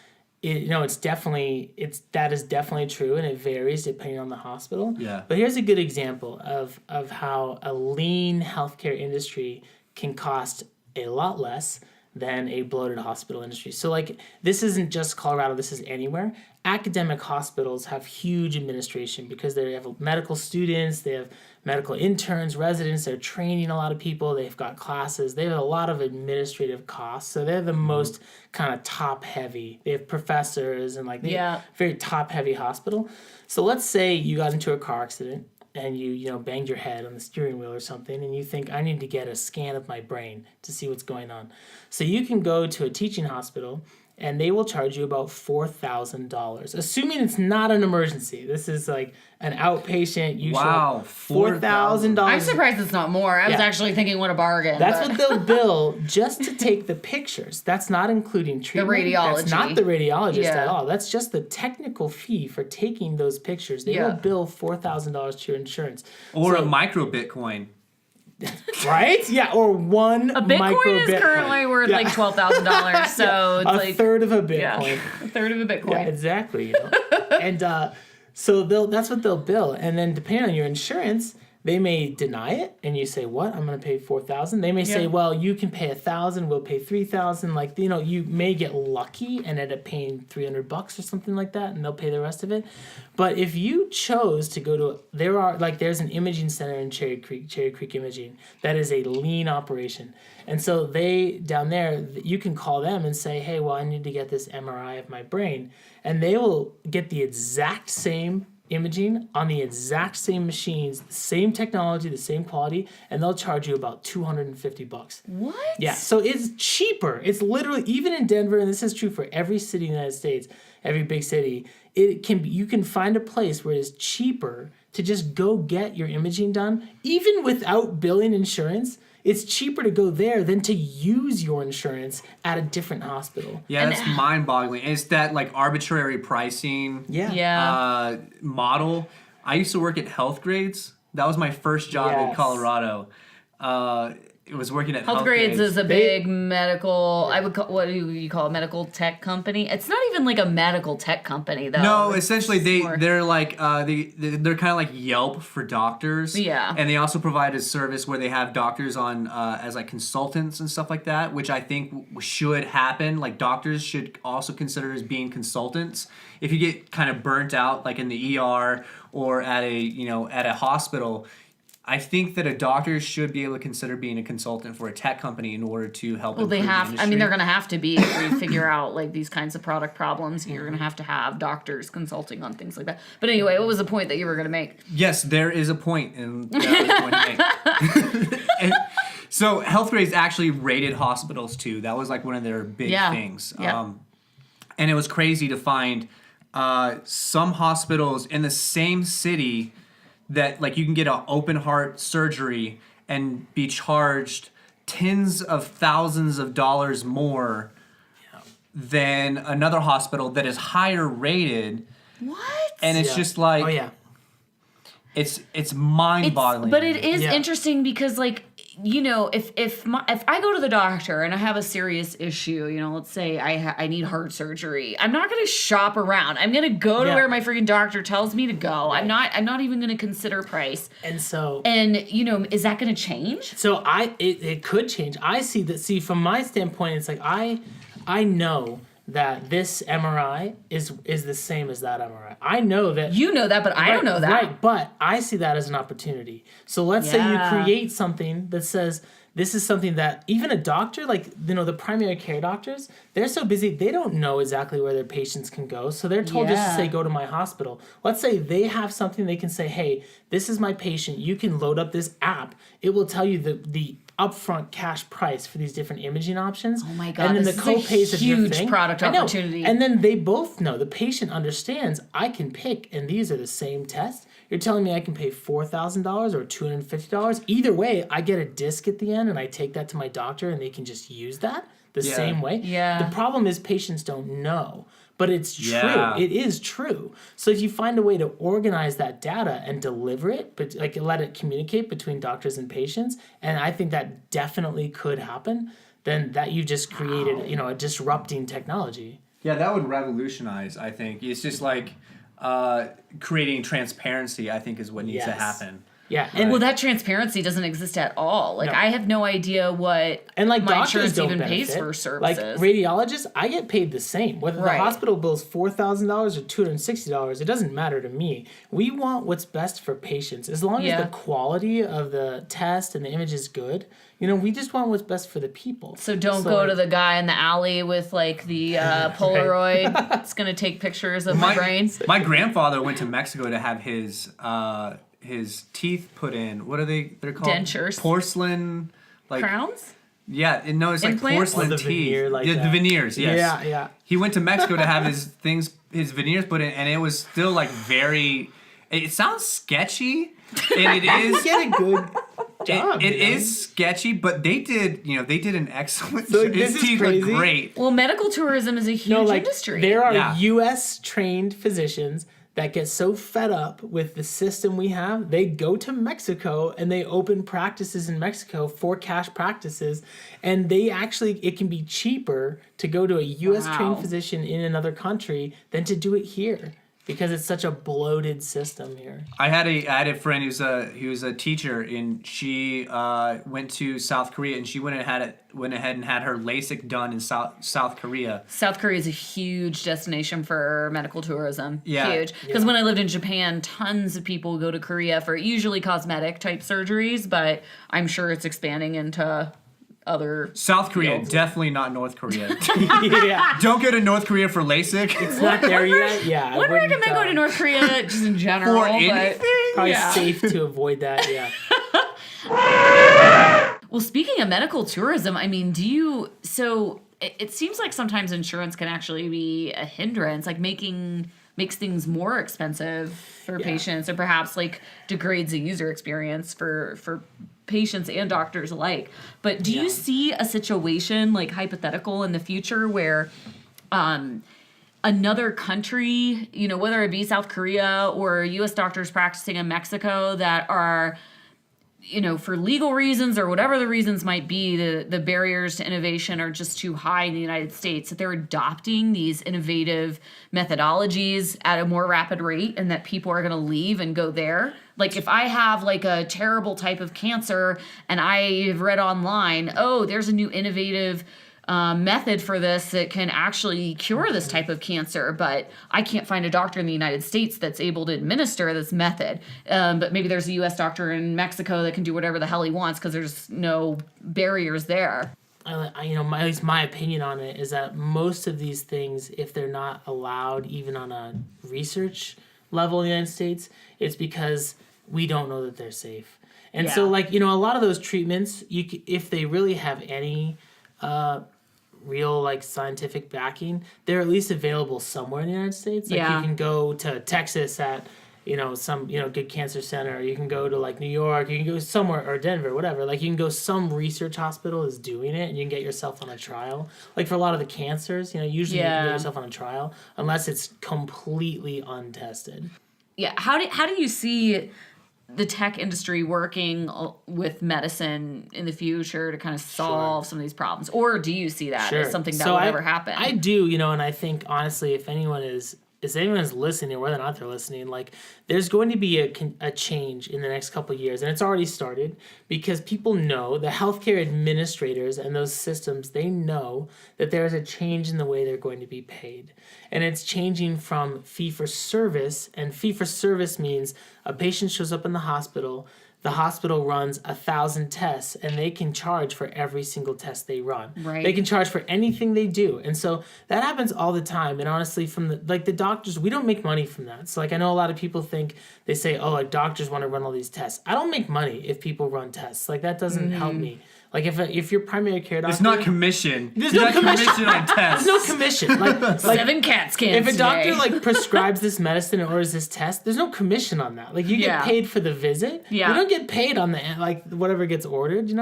S3: that is definitely true, and it varies depending on the hospital.
S2: Yeah.
S3: But here's a good example of how a lean healthcare industry can cost a lot less than a bloated hospital industry. So this isn't just Colorado, this is anywhere. Academic hospitals have huge administration because they have medical students, they have medical interns, residents, they're training a lot of people, they've got classes, they have a lot of administrative costs. So they're the most kind of top heavy. They have professors and very top heavy hospital. So let's say you got into a car accident and you banged your head on the steering wheel or something, and you think, I need to get a scan of my brain to see what's going on. So you can go to a teaching hospital, and they will charge you about $4,000, assuming it's not an emergency. This is like an outpatient. $4,000.
S1: I'm surprised it's not more. I was actually thinking, what a bargain.
S3: That's what they'll bill just to take the pictures. That's not including treatment.
S1: The radiology.
S3: That's not the radiologist at all. That's just the technical fee for taking those pictures. They will bill $4,000 to your insurance.
S2: Or a micro Bitcoin.
S3: Right? Yeah, or one
S1: a Bitcoin is currently worth like $12,000, so it's
S3: a third of a Bitcoin.
S1: Yeah, a third of a Bitcoin.
S3: Yeah, exactly. And so that's what they'll bill, and then depending on your insurance, They may deny it, and you say, "What? I'm going to pay $4,000." They may say, "Well, you can pay $1,000. We'll pay $3,000." Like, you know, you may get lucky and end up paying $300 or something like that, and they'll pay the rest of it. But if you chose to go to, there's an imaging center in Cherry Creek Imaging that is a lean operation, and so they down there, you can call them and say, "Hey, well, I need to get this MRI of my brain," and they will get the exact same imaging on the exact same machines, the same technology, the same quality, and they'll charge you about $250.
S1: What?
S3: Yeah, so it's cheaper. It's literally, even in Denver, and this is true for every city in the United States, every big city, you can find a place where it's cheaper to just go get your imaging done, even without billing insurance. It's cheaper to go there than to use your insurance at a different hospital.
S2: Yeah, that's mind-boggling. It's that like arbitrary pricing model. I used to work at Health Grades. That was my first job in Colorado. It was working at
S1: Health Grades is a big medical, I would call, what do you call it, medical tech company? It's not even like a medical tech company though.
S2: No, essentially they're like they're kind of like Yelp for doctors.
S1: Yeah.
S2: And they also provide a service where they have doctors on as like consultants and stuff like that, which I think should happen. Like doctors should also consider as being consultants. If you get kind of burnt out like in the ER or at a hospital, I think that a doctor should be able to consider being a consultant for a tech company in order to help.
S1: Well, they
S2: improve
S1: have.
S2: the industry.
S1: I mean, they're going to have to be if we figure out like these kinds of product problems. You're going to have doctors consulting on things like that. But anyway, what was the point that you were going to make?
S2: Yes, there is a point, and that was going to make. And so, Health Grades actually rated hospitals too. That was like one of their big things.
S1: Yeah.
S2: And it was crazy to find some hospitals in the same city that like you can get an open heart surgery and be charged tens of thousands of dollars more than another hospital that is higher rated.
S1: What?
S2: And it's just like,
S3: oh yeah,
S2: it's mind-boggling.
S1: But it is interesting because like, you know, if I go to the doctor and I have a serious issue, you know, let's say I need heart surgery, I'm not going to shop around. I'm going to go to where my freaking doctor tells me to go. Right. I'm not even going to consider price. And you know, is that going to change?
S3: So it could change. I see from my standpoint, it's like I know that this MRI is the same as that MRI. I know that.
S1: You know that, but I don't know that.
S3: Right, but I see that as an opportunity. So let's say you create something that says this is something that even a doctor, like, you know, the primary care doctors, they're so busy, they don't know exactly where their patients can go. So they're told just to say, go to my hospital. Let's say they have something they can say, hey, this is my patient. You can load up this app. It will tell you the upfront cash price for these different imaging options.
S1: Oh my God,
S3: and then
S1: this
S3: the
S1: is
S3: co-pays
S1: a
S3: of your
S1: huge
S3: thing.
S1: product opportunity.
S3: And then they both know, the patient understands, I can pick, and these are the same tests. You're telling me I can pay $4,000 or $250? Either way, I get a disc at the end, and I take that to my doctor, and they can just use that the same way.
S1: Yeah.
S3: The problem is patients don't know. But it's true.
S2: Yeah.
S3: It is true. So if you find a way to organize that data and deliver it, but like let it communicate between doctors and patients, and I think that definitely could happen, then that you just created, you know, a disrupting technology.
S2: Yeah, that would revolutionize, I think. It's just like creating transparency, I think, is what needs to happen.
S3: Yeah,
S1: and well, that transparency doesn't exist at all. Like, I have no idea what
S3: like
S1: my
S3: doctors
S1: insurance even
S3: benefit.
S1: pays for services.
S3: Like radiologists, I get paid the same. Whether the hospital bills $4,000 or $260, it doesn't matter to me. We want what's best for patients. As long as the quality of the test and the image is good, you know, we just want what's best for the people.
S1: So don't go to the guy in the alley with like the Polaroid. It's gonna take pictures of my brain.
S2: My grandfather went to Mexico to have his teeth put in. What are they? They're called
S1: dentures.
S2: Porcelain, like
S1: Crowns.
S2: Yeah, no, it's
S1: Implants?
S2: like porcelain
S3: the
S2: teeth.
S3: veneer, like
S2: the
S3: that.
S2: veneers. Yes.
S3: Yeah.
S2: He went to Mexico to have his veneers put in, and it was still like very. It sounds sketchy, and it is.
S3: Get a good job.
S2: It is sketchy, but they did an excellent.
S3: So,
S2: his teeth look great.
S1: Well, medical tourism is a huge industry.
S3: There are U.S. trained physicians that get so fed up with the system we have, they go to Mexico and they open practices in Mexico for cash practices, and it can be cheaper to go to a U.S. trained physician in another country than to do it here. because it's such a bloated system here.
S2: I had a friend who was a teacher, and she went to South Korea, and she went ahead and had her LASIK done in South Korea.
S1: South Korea is a huge destination for medical tourism.
S2: Yeah.
S1: Huge. Because when I lived in Japan, tons of people go to Korea for usually cosmetic type surgeries, but I'm sure it's expanding into other
S2: South Korea,
S1: fields.
S2: definitely not North Korea.
S3: Yeah.
S2: Don't go to North Korea for LASIK.
S3: It's not there yet. Yeah. I
S1: Wouldn't
S3: wouldn't,
S1: recommend going to North Korea just in general.
S2: For
S1: but
S2: anything?
S3: Probably
S1: yeah.
S3: safe to avoid that. Yeah.
S1: Well, speaking of medical tourism, I mean, it seems like sometimes insurance can actually be a hindrance, like makes things more expensive for patients, or perhaps like degrades the user experience for patients and doctors alike. But do you see a situation, like hypothetical, in the future where another country, whether it be South Korea or U.S. doctors practicing in Mexico that are, for legal reasons or whatever the reasons might be, the barriers to innovation are just too high in the United States, that they're adopting these innovative methodologies at a more rapid rate, and that people are going to leave and go there? Like, if I have like a terrible type of cancer and I've read online, oh, there's a new innovative method for this that can actually cure this type of cancer, but I can't find a doctor in the United States that's able to administer this method. But maybe there's a U.S. doctor in Mexico that can do whatever the hell he wants because there's no barriers there.
S3: At least my opinion on it is that most of these things, if they're not allowed even on a research level in the United States, it's because we don't know that they're safe. And so, a lot of those treatments, if they really have any real scientific backing, they're at least available somewhere in the United States. You can go to Texas at some good cancer center. You can go to New York. You can go somewhere, or Denver, whatever. You can go, some research hospital is doing it, and you can get yourself on a trial. For a lot of the cancers, usually you can get yourself on a trial unless it's completely untested.
S1: Yeah. How do you see the tech industry working with medicine in the future to kind of solve some of these problems? Or do you see that as something that will never happen?
S3: I do, and I think, honestly, if anyone's listening, whether or not they're listening, there's going to be a change in the next couple of years, and it's already started, because people know, the healthcare administrators and those systems, they know that there's a change in the way they're going to be paid. And it's changing from fee-for-service, and fee-for-service means a patient shows up in the hospital runs 1,000 tests, and they can charge for every single test they run.
S1: Right.
S3: They can charge for anything they do. And so that happens all the time. And honestly, from the doctors, we don't make money from that. So I know a lot of people they say, oh, doctors want to run all these tests. I don't make money if people run tests. That doesn't help me. If your primary care doctor...
S2: It's not commission.
S3: There's no commission
S2: on tests.
S3: There's no commission.
S1: 7 CAT scans
S3: If a doctor
S1: today.
S3: prescribes this medicine or orders this test, there's no commission on that. You get paid for the visit.
S1: Yeah.
S3: You don't get paid on the whatever gets ordered.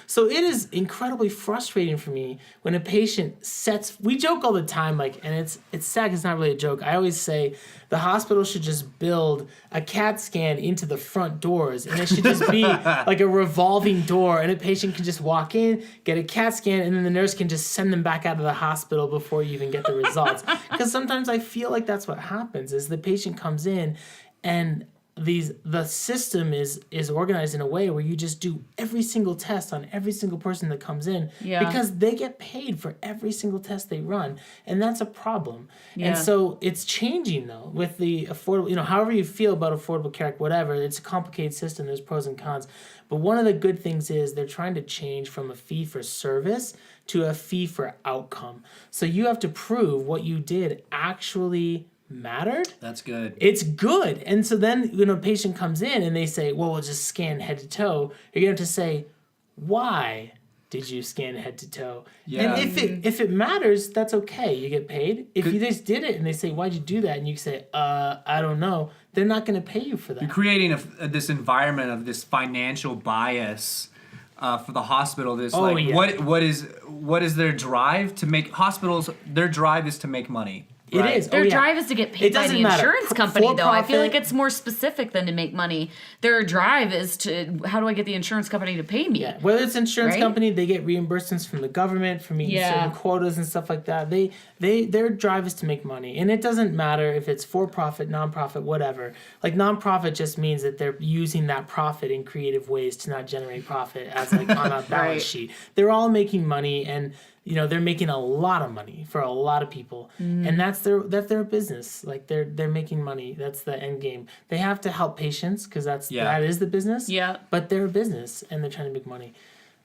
S3: So it is incredibly frustrating for me when a patient we joke all the time, and it's sad 'cause it's not really a joke. I always say the hospital should just build a CAT scan into the front doors, and it should just be a revolving door, and a patient can just walk in, get a CAT scan, and then the nurse can just send them back out of the hospital before you even get the results. Because sometimes I feel like that's what happens, is the patient comes in and the system is organized in a way where you just do every single test on every single person that comes in, because they get paid for every single test they run, and that's a problem. And so it's changing, though, with the affordable, however you feel about Affordable Care Act, whatever, it's a complicated system, there's pros and cons, but one of the good things is they're trying to change from a fee for service to a fee for outcome. So you have to prove what you did actually mattered.
S2: That's good.
S3: It's good. And so then when a patient comes in and they say, well, we'll just scan head to toe, you're going to have to say, why did you scan head to toe?
S2: Yeah.
S3: And if it matters, that's okay. You get paid. If you just did it and they say, why'd you do that? And you say, I don't know. They're not going to pay you for that.
S2: You're creating this environment of this financial bias for the hospital. What is their drive to make? Hospitals, their drive is to make money.
S3: It is.
S1: Their drive is to get paid by the insurance company, though. I feel like it's more specific than to make money. Their drive is to, how do I get the insurance company to pay me?
S3: Yeah, whether it's insurance company, they get reimbursements from the government for meeting certain quotas and stuff like that. Their drive is to make money, and it doesn't matter if it's for-profit, non-profit, whatever. Like non-profit just means that they're using that profit in creative ways to not generate profit as like on a balance sheet. They're all making money, and they're making a lot of money for a lot of people, and that's their business. Like they're making money. That's the end game. They have to help patients because that is the business.
S1: Yeah.
S3: But they're a business and they're trying to make money.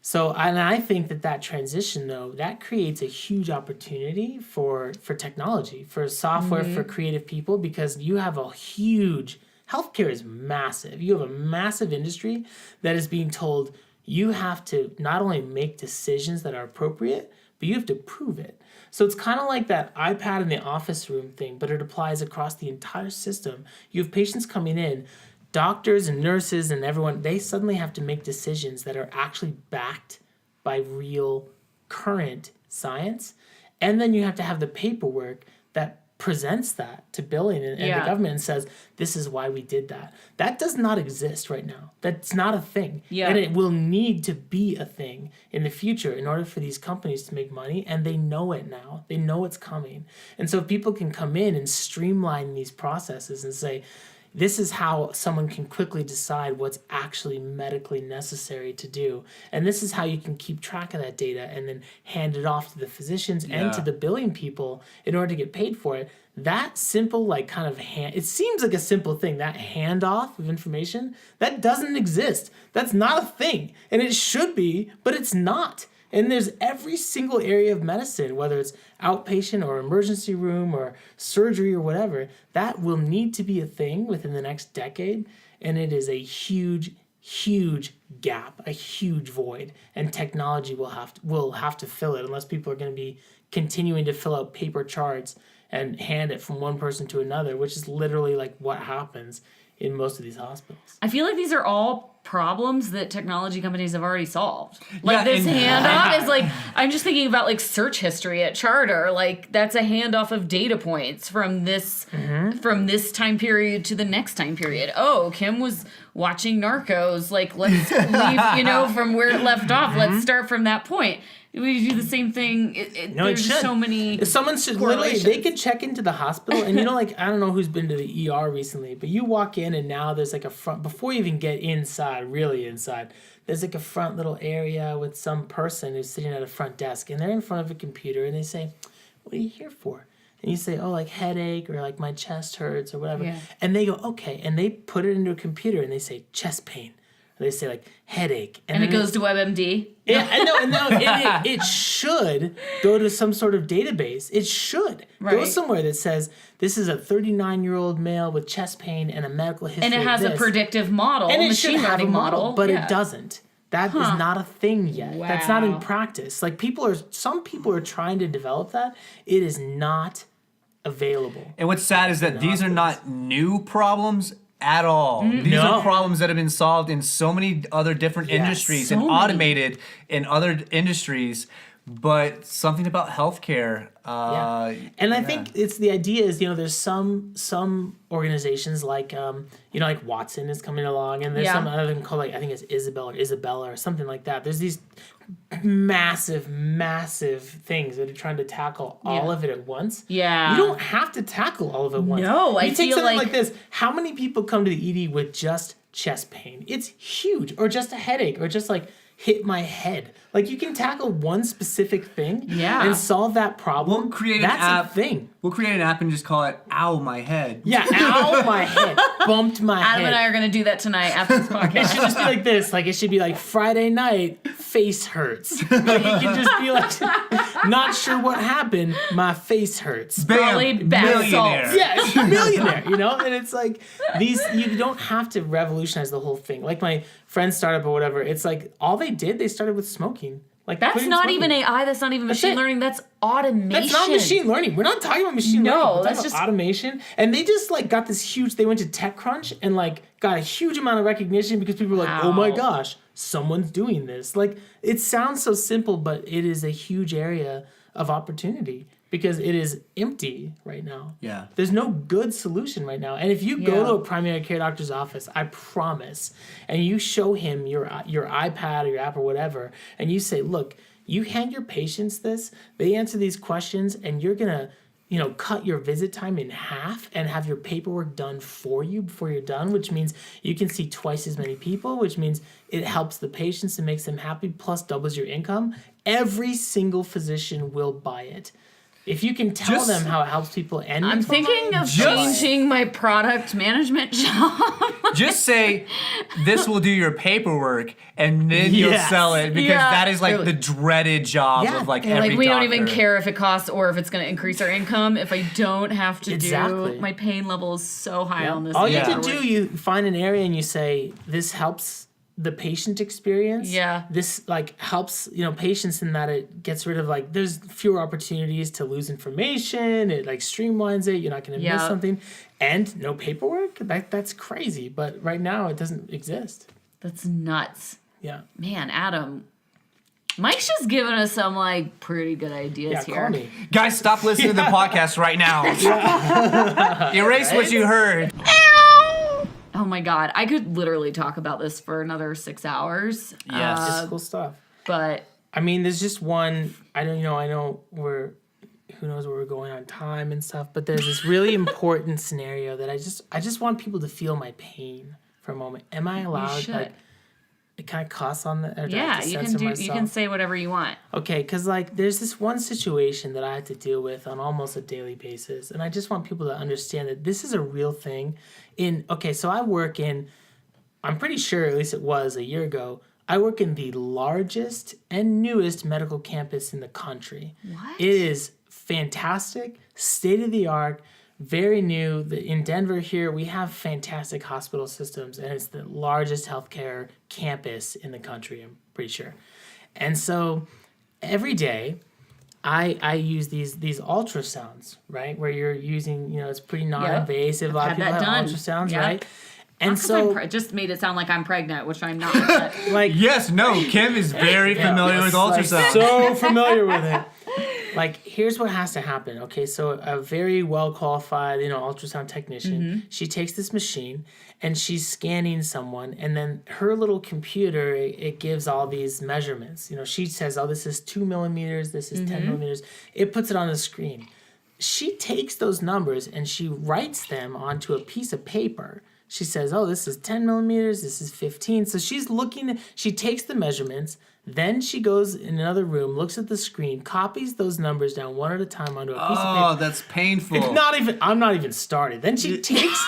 S3: So, and I think that transition though, that creates a huge opportunity for technology, for software, for creative people, because you have a huge healthcare is massive. You have a massive industry that is being told you have to not only make decisions that are appropriate, but you have to prove it. So it's kind of like that iPad in the office room thing, but it applies across the entire system. You have patients coming in, doctors and nurses and everyone, they suddenly have to make decisions that are actually backed by real current science. And then you have to have the paperwork that presents that to billing and the government and says, this is why we did that. That does not exist right now. That's not a thing. Yeah. And it will need to be a thing in the future in order for these companies to make money, and they know it now. They know it's coming. And so if people can come in and streamline these processes and say, this is how someone can quickly decide what's actually medically necessary to do. And this is how you can keep track of that data and then hand it off to the physicians and to the billing people in order to get paid for it. That simple, like kind of it seems like a simple thing, that handoff of information, that doesn't exist. That's not a thing. And it should be, but it's not. And there's every single area of medicine, whether it's outpatient or emergency room or surgery or whatever, that will need to be a thing within the next decade. And it is a huge, huge gap, a huge void. And technology will have to fill it, unless people are going to be continuing to fill out paper charts and hand it from one person to another, which is literally like what happens in most of these hospitals.
S1: I feel like these are all problems that technology companies have already solved. Like this handoff is like, I'm just thinking about like search history at Charter. Like that's a handoff of data points from this time period to the next time period. Oh, Kim was watching Narcos. Like let's leave, from where it left off. Let's start from that point. We do the same thing. There's so many.
S3: If someone should literally, they could check into the hospital, and like I don't know who's been to the ER recently, but you walk in and now there's like a front before you even get inside, really inside. There's like a front little area with some person who's sitting at a front desk, and they're in front of a computer, and they say, "What are you here for?" And you say, "Oh, like headache or like my chest hurts or whatever," and they go, "Okay," and they put it into a computer and they say chest pain. They say like headache,
S1: and it goes to WebMD.
S3: Yeah, I know, and it should go to some sort of database. It should go somewhere that says this is a 39-year-old male with chest pain and a medical history.
S1: And it has a predictive model,
S3: and it
S1: machine learning model,
S3: but it doesn't. That is not a thing yet. Wow. That's not in practice. Like some people are trying to develop that. It is not available.
S2: And what's sad is that these are not new problems at all. These are problems that have been solved in so many other different industries and automated in other industries, but something about healthcare.
S3: And I think it's the idea is, there's some organizations like, like Watson is coming along, and there's some other thing called like, I think it's Isabella or something like that. There's these massive things that are trying to tackle all of it at once. Yeah. You don't have to tackle all of it at once.
S1: No, I
S3: feel take something like this. How many people come to the ED with just chest pain? It's huge. Or just a headache, or just like hit my head. Like you can tackle one specific thing and solve that problem.
S2: We'll create an app.
S3: A thing.
S2: We'll create an app and just call it "Ow My Head."
S3: Yeah, ow my head. Bumped my head.
S1: Adam and I are going to do that tonight after this podcast.
S3: It should just be like this. Like it should be like Friday night, face hurts. Like it can just be like, not sure what happened, my face hurts.
S1: Probably bath salts.
S3: Yeah, millionaire, And it's like you don't have to revolutionize the whole thing. Like my friend's startup or whatever, it's like all they started with smoking. Like
S1: that's not even AI. That's not even machine learning. That's automation.
S3: That's not machine learning. We're not talking about machine learning. No, that's just automation. And they just like got this huge. They went to TechCrunch and like got a huge amount of recognition because people were like, "Oh my gosh, someone's doing this." Like it sounds so simple, but it is a huge area of opportunity because it is empty right now.
S2: Yeah.
S3: There's no good solution right now. And if you go to a primary care doctor's office, I promise, and you show him your iPad or your app or whatever, and you say, look, you hand your patients this, they answer these questions, and you're going to cut your visit time in half and have your paperwork done for you before you're done, which means you can see twice as many people, which means it helps the patients and makes them happy, plus doubles your income. Every single physician will buy it. If you can tell them how it helps people and
S1: I'm thinking of changing my product management job.
S2: Just say, this will do your paperwork, and then you'll sell it, because that is like the dreaded job of like every
S1: like we
S2: doctor.
S1: don't even care if it costs or if it's going to increase our income. If I don't have to do, my pain level is so high on this.
S3: All you have to do, you find an area and you say, this helps the patient experience.
S1: Yeah.
S3: This like helps, patients in that it gets rid of like, there's fewer opportunities to lose information. It like streamlines it. You're not going to miss something. And no paperwork. That's crazy. But right now it doesn't exist.
S1: That's nuts.
S3: Yeah.
S1: Man, Adam, Mike's just giving us some like pretty good ideas here.
S3: Call me.
S2: Guys, stop listening to the podcast right now. Erase what you heard.
S1: Oh my God. I could literally talk about this for another 6 hours.
S2: Yes.
S3: It's cool stuff.
S1: But
S3: I mean, there's just one, I know who knows where we're going on time and stuff, but there's this really important scenario that I just want people to feel my pain for a moment. Am I allowed, like, it kind of cuss on the, or do I have to censor myself?
S1: You can say whatever you want.
S3: Okay, because like there's this one situation that I have to deal with on almost a daily basis, and I just want people to understand that this is a real thing. So I work in, I'm pretty sure, at least it was a year ago, I work in the largest and newest medical campus in the country.
S1: What?
S3: It is fantastic, state-of-the-art, very new. In Denver here, we have fantastic hospital systems, and it's the largest healthcare campus in the country, I'm pretty sure. And so every day, I use these ultrasounds, right? Where you're using, it's pretty non-invasive.
S1: Yep.
S3: A lot of people have ultrasounds, right? And so
S1: it just made it sound like I'm pregnant, which I'm not. But
S2: Kim is very familiar with ultrasound.
S3: Like, so familiar with it. Like, here's what has to happen. Okay, so a very well-qualified, ultrasound technician, she takes this machine and she's scanning someone, and then her little computer, it gives all these measurements. She says, oh, this is 2 millimeters, this is 10 millimeters. It puts it on the screen. She takes those numbers and she writes them onto a piece of paper. She says, oh, this is 10 millimeters, this is 15. So she takes the measurements, then she goes in another room, looks at the screen, copies those numbers down one at a time onto a piece of paper.
S2: Oh, that's painful.
S3: I'm not even started. Then she takes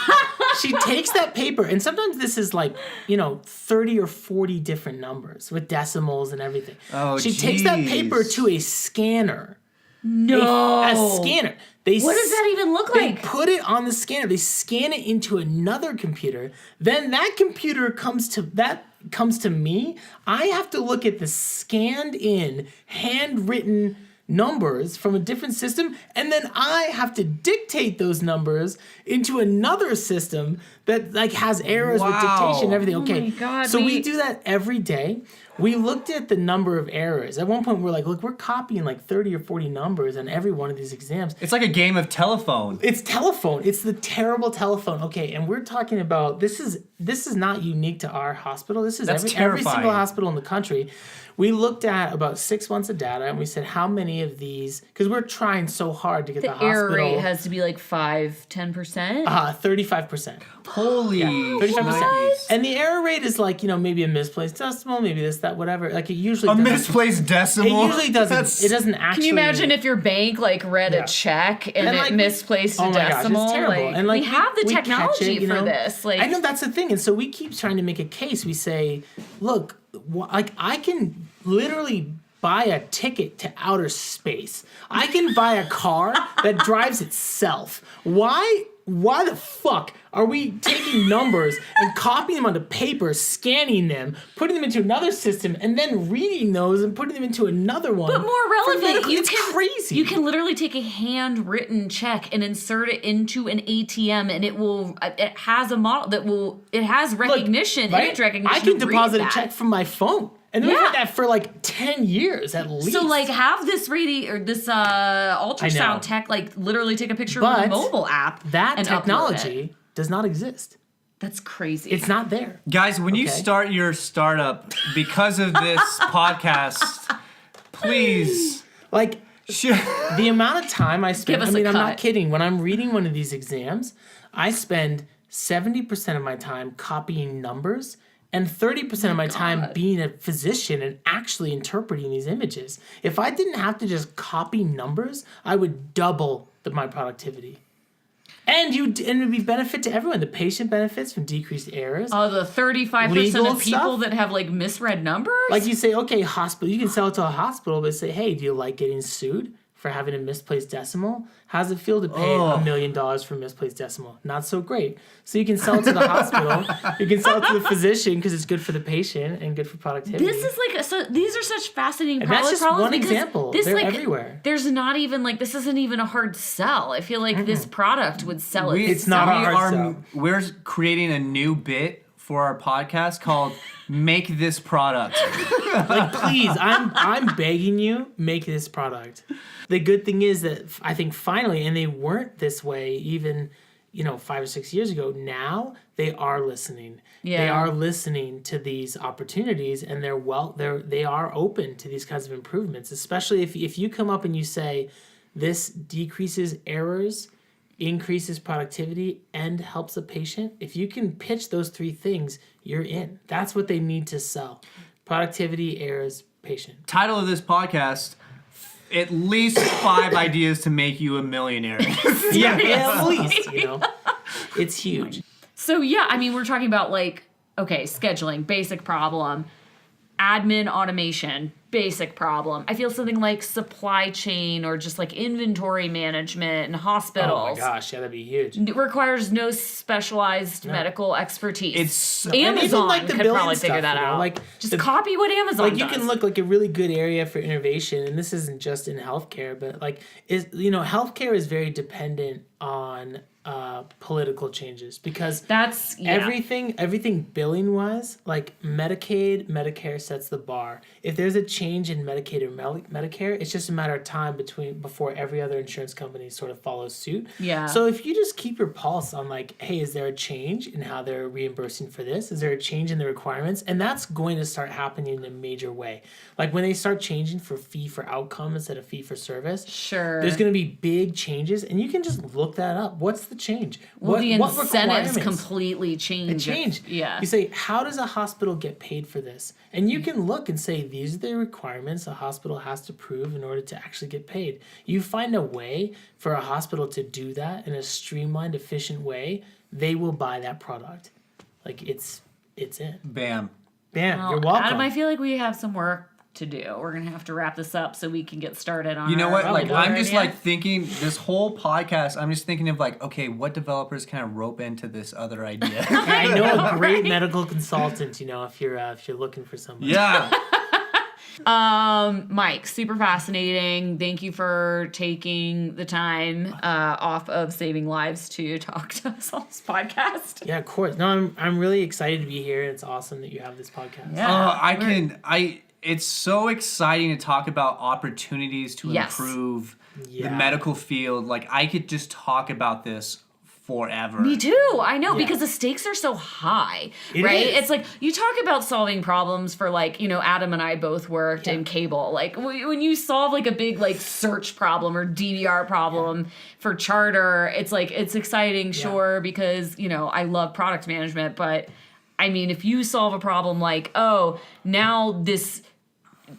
S3: that paper, and sometimes this is like, 30 or 40 different numbers with decimals and everything.
S2: Oh,
S3: she takes that paper to a scanner.
S1: No.
S3: A scanner.
S1: What does that even look like?
S3: They put it on the scanner. They scan it into another computer. Then that computer comes to me. I have to look at the scanned in, handwritten numbers from a different system, and then I have to dictate those numbers into another system that like has errors with dictation and everything. Okay,
S1: my God,
S3: so we do that every day. We looked at the number of errors. At one point, we're like, look, we're copying like 30 or 40 numbers on every one of these exams.
S2: It's like a game of telephone.
S3: It's telephone. It's the terrible telephone. Okay, and we're talking about, this is not unique to our hospital. This is every single hospital in the country. We looked at about 6 months of data, and we said, how many of these, because we're trying so hard to get the hospital.
S1: The error rate has to be like 5-10%?
S3: 35%.
S2: Holy
S3: 35%. And the error rate is like, maybe a misplaced decimal, maybe this, that, whatever. Like it usually doesn't.
S2: Misplaced decimal?
S3: It usually doesn't. It doesn't actually.
S1: Can you imagine if your bank like read a check and it misplaced a decimal?
S3: Gosh, it's terrible.
S1: Like,
S3: and like
S1: we have the technology for this. Like,
S3: I know that's the thing. And so we keep trying to make a case. We say, look, like I can literally buy a ticket to outer space. I can buy a car that drives itself. Why the fuck are we taking numbers and copying them onto paper, scanning them, putting them into another system, and then reading those and putting them into another one?
S1: But more relevant,
S3: crazy.
S1: You can literally take a handwritten check and insert it into an ATM, and it has a model it has recognition, image recognition.
S3: I can deposit a check from my phone. And we've had that for like 10 years at least.
S1: So like have this ultrasound tech like literally take a picture with a mobile app.
S3: That
S1: and
S3: technology does not exist.
S1: That's crazy.
S3: It's not there.
S2: Guys, when you start your startup because of this podcast, please.
S3: Like, the amount of time I spend, I'm not kidding. When I'm reading one of these exams, I spend 70% of my time copying numbers and 30% of my time being a physician and actually interpreting these images. If I didn't have to just copy numbers, I would double my productivity. And it would be benefit to everyone. The patient benefits from decreased errors.
S1: Oh, the 35% of people that have like misread numbers?
S3: Like you say, okay, hospital, you can sell it to a hospital, but say, hey, do you like getting sued for having a misplaced decimal? How's it feel to pay $1 million for misplaced decimal? Not so great. So you can sell it to the hospital. You can sell it to the physician because it's good for the patient and good for productivity.
S1: This is like these are such fascinating
S3: and
S1: problems.
S3: that's just one example. They're
S1: like,
S3: everywhere.
S1: There's not even like this isn't even a hard sell. I feel like this product would sell it.
S3: It's not a hard sell.
S2: We're creating a new bit for our podcast called "Make This Product."
S3: Like, please, I'm begging you, make this product. The good thing is that I think finally, and they weren't this way even 5 or 6 years ago. Now they are listening.
S1: Yeah.
S3: They are listening to these opportunities, and they are open to these kinds of improvements. Especially if you come up and you say, this decreases errors, increases productivity, and helps a patient. If you can pitch those 3 things, you're in. That's what they need to sell: productivity, errors, patient.
S2: Title of this podcast: at least 5 ideas to make you a millionaire.
S3: Yeah, at least, It's huge.
S1: So yeah, I mean, we're talking about like, okay, scheduling, basic problem, admin automation, basic problem. I feel something like supply chain or just like inventory management in hospitals.
S3: Oh my gosh, yeah, that'd be huge.
S1: It requires no specialized medical expertise.
S2: It's
S1: Amazon
S3: like the
S1: could
S3: billing
S1: probably figure
S3: stuff,
S1: that out.
S3: Like
S1: just copy what Amazon does.
S3: You can look like a really good area for innovation, and this isn't just in healthcare, but like healthcare is very dependent on political changes because everything billing wise, like Medicaid, Medicare sets the bar. If there's a change in Medicaid or Medicare, it's just a matter of time before every other insurance company sort of follows suit.
S1: Yeah.
S3: So if you just keep your pulse on like, hey, is there a change in how they're reimbursing for this? Is there a change in the requirements? And that's going to start happening in a major way. Like when they start changing for fee for outcome instead of fee for service.
S1: Sure.
S3: There's going to be big changes, and you can just look that up. What's the change?
S1: Well, the incentives completely change.
S3: It changed.
S1: Yeah.
S3: You say, how does a hospital get paid for this? And you can look and say, these are the requirements a hospital has to prove in order to actually get paid. You find a way for a hospital to do that in a streamlined, efficient way, they will buy that product. Like it's in.
S2: Bam.
S3: Bam.
S1: Well,
S3: You're welcome.
S1: Adam, I feel like we have some work to do. We're gonna have to wrap this up so we can get started on.
S2: You know what? Like I'm just
S1: idea.
S2: like thinking this whole podcast. I'm just thinking of like, okay, what developers can I rope into this other idea?
S3: I know a great medical consultant. If you're looking for somebody.
S2: Yeah.
S1: Mike, super fascinating. Thank you for taking the time off of saving lives to talk to us on this podcast.
S3: Yeah, of course. No, I'm really excited to be here. It's awesome that you have this podcast.
S1: Yeah.
S2: It's so exciting to talk about opportunities to improve the medical field. Like I could just talk about this forever.
S1: Me too. I know because the stakes are so high, right? It's like you talk about solving problems for like, Adam and I both worked in cable. Like when you solve like a big like search problem or DVR problem for Charter, it's like it's exciting, sure, because, I love product management, but I mean, if you solve a problem like, oh, now this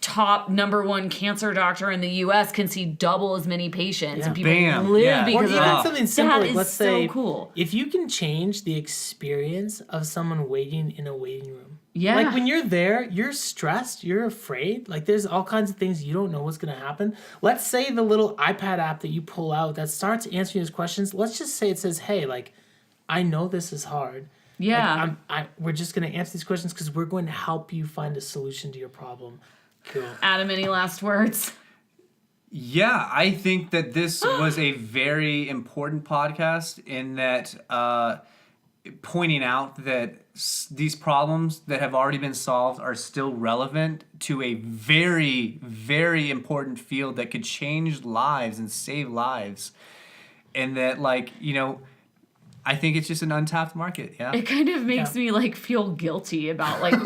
S1: top #1 cancer doctor in the U.S. can see double as many patients and people live because
S3: or
S1: of
S3: even
S1: that.
S3: something simple,
S1: That
S3: like let's
S1: is
S3: say
S1: so cool.
S3: If you can change the experience of someone waiting in a waiting room.
S1: Yeah.
S3: Like when you're there, you're stressed, you're afraid. Like there's all kinds of things you don't know what's going to happen. Let's say the little iPad app that you pull out that starts answering those questions, let's just say it says, hey, like, I know this is hard.
S1: Yeah.
S3: Like, we're just going to answer these questions because we're going to help you find a solution to your problem. Cool.
S1: Adam, any last words?
S2: Yeah, I think that this was a very important podcast in that pointing out that these problems that have already been solved are still relevant to a very, very important field that could change lives and save lives. And that, like, you know, I think it's just an untapped market. Yeah.
S1: It kind of makes me like feel guilty about like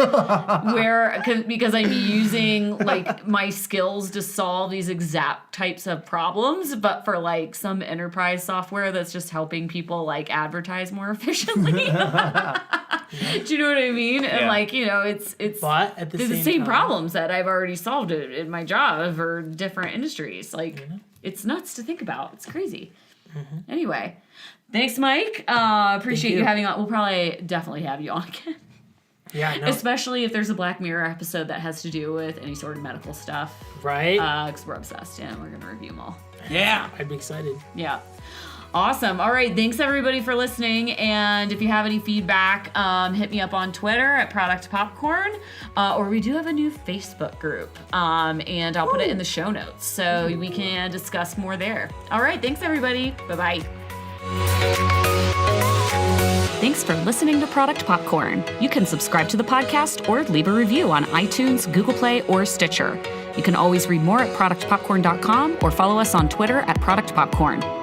S1: because I'm using like my skills to solve these exact types of problems, but for like some enterprise software that's just helping people like advertise more efficiently. Do you know what I mean? And like, you know, it's
S3: but at
S1: the same problems that I've already solved in my job for different industries. Like, it's nuts to think about. It's crazy. Anyway, thanks, Mike. Appreciate you having on. We'll probably definitely have you on again.
S3: Yeah, no.
S1: Especially if there's a Black Mirror episode that has to do with any sort of medical stuff.
S3: Right?
S1: Because we're obsessed, and we're going to review them all.
S2: Yeah.
S3: I'd be excited.
S1: Yeah. Awesome. All right. Thanks, everybody, for listening. And if you have any feedback, hit me up on Twitter at Product Popcorn. Or we do have a new Facebook group. And I'll put it in the show notes so we can discuss more there. All right. Thanks, everybody. Bye-bye. Thanks for listening to Product Popcorn. You can subscribe to the podcast or leave a review on iTunes, Google Play, or Stitcher. You can always read more at productpopcorn.com or follow us on Twitter at Product Popcorn.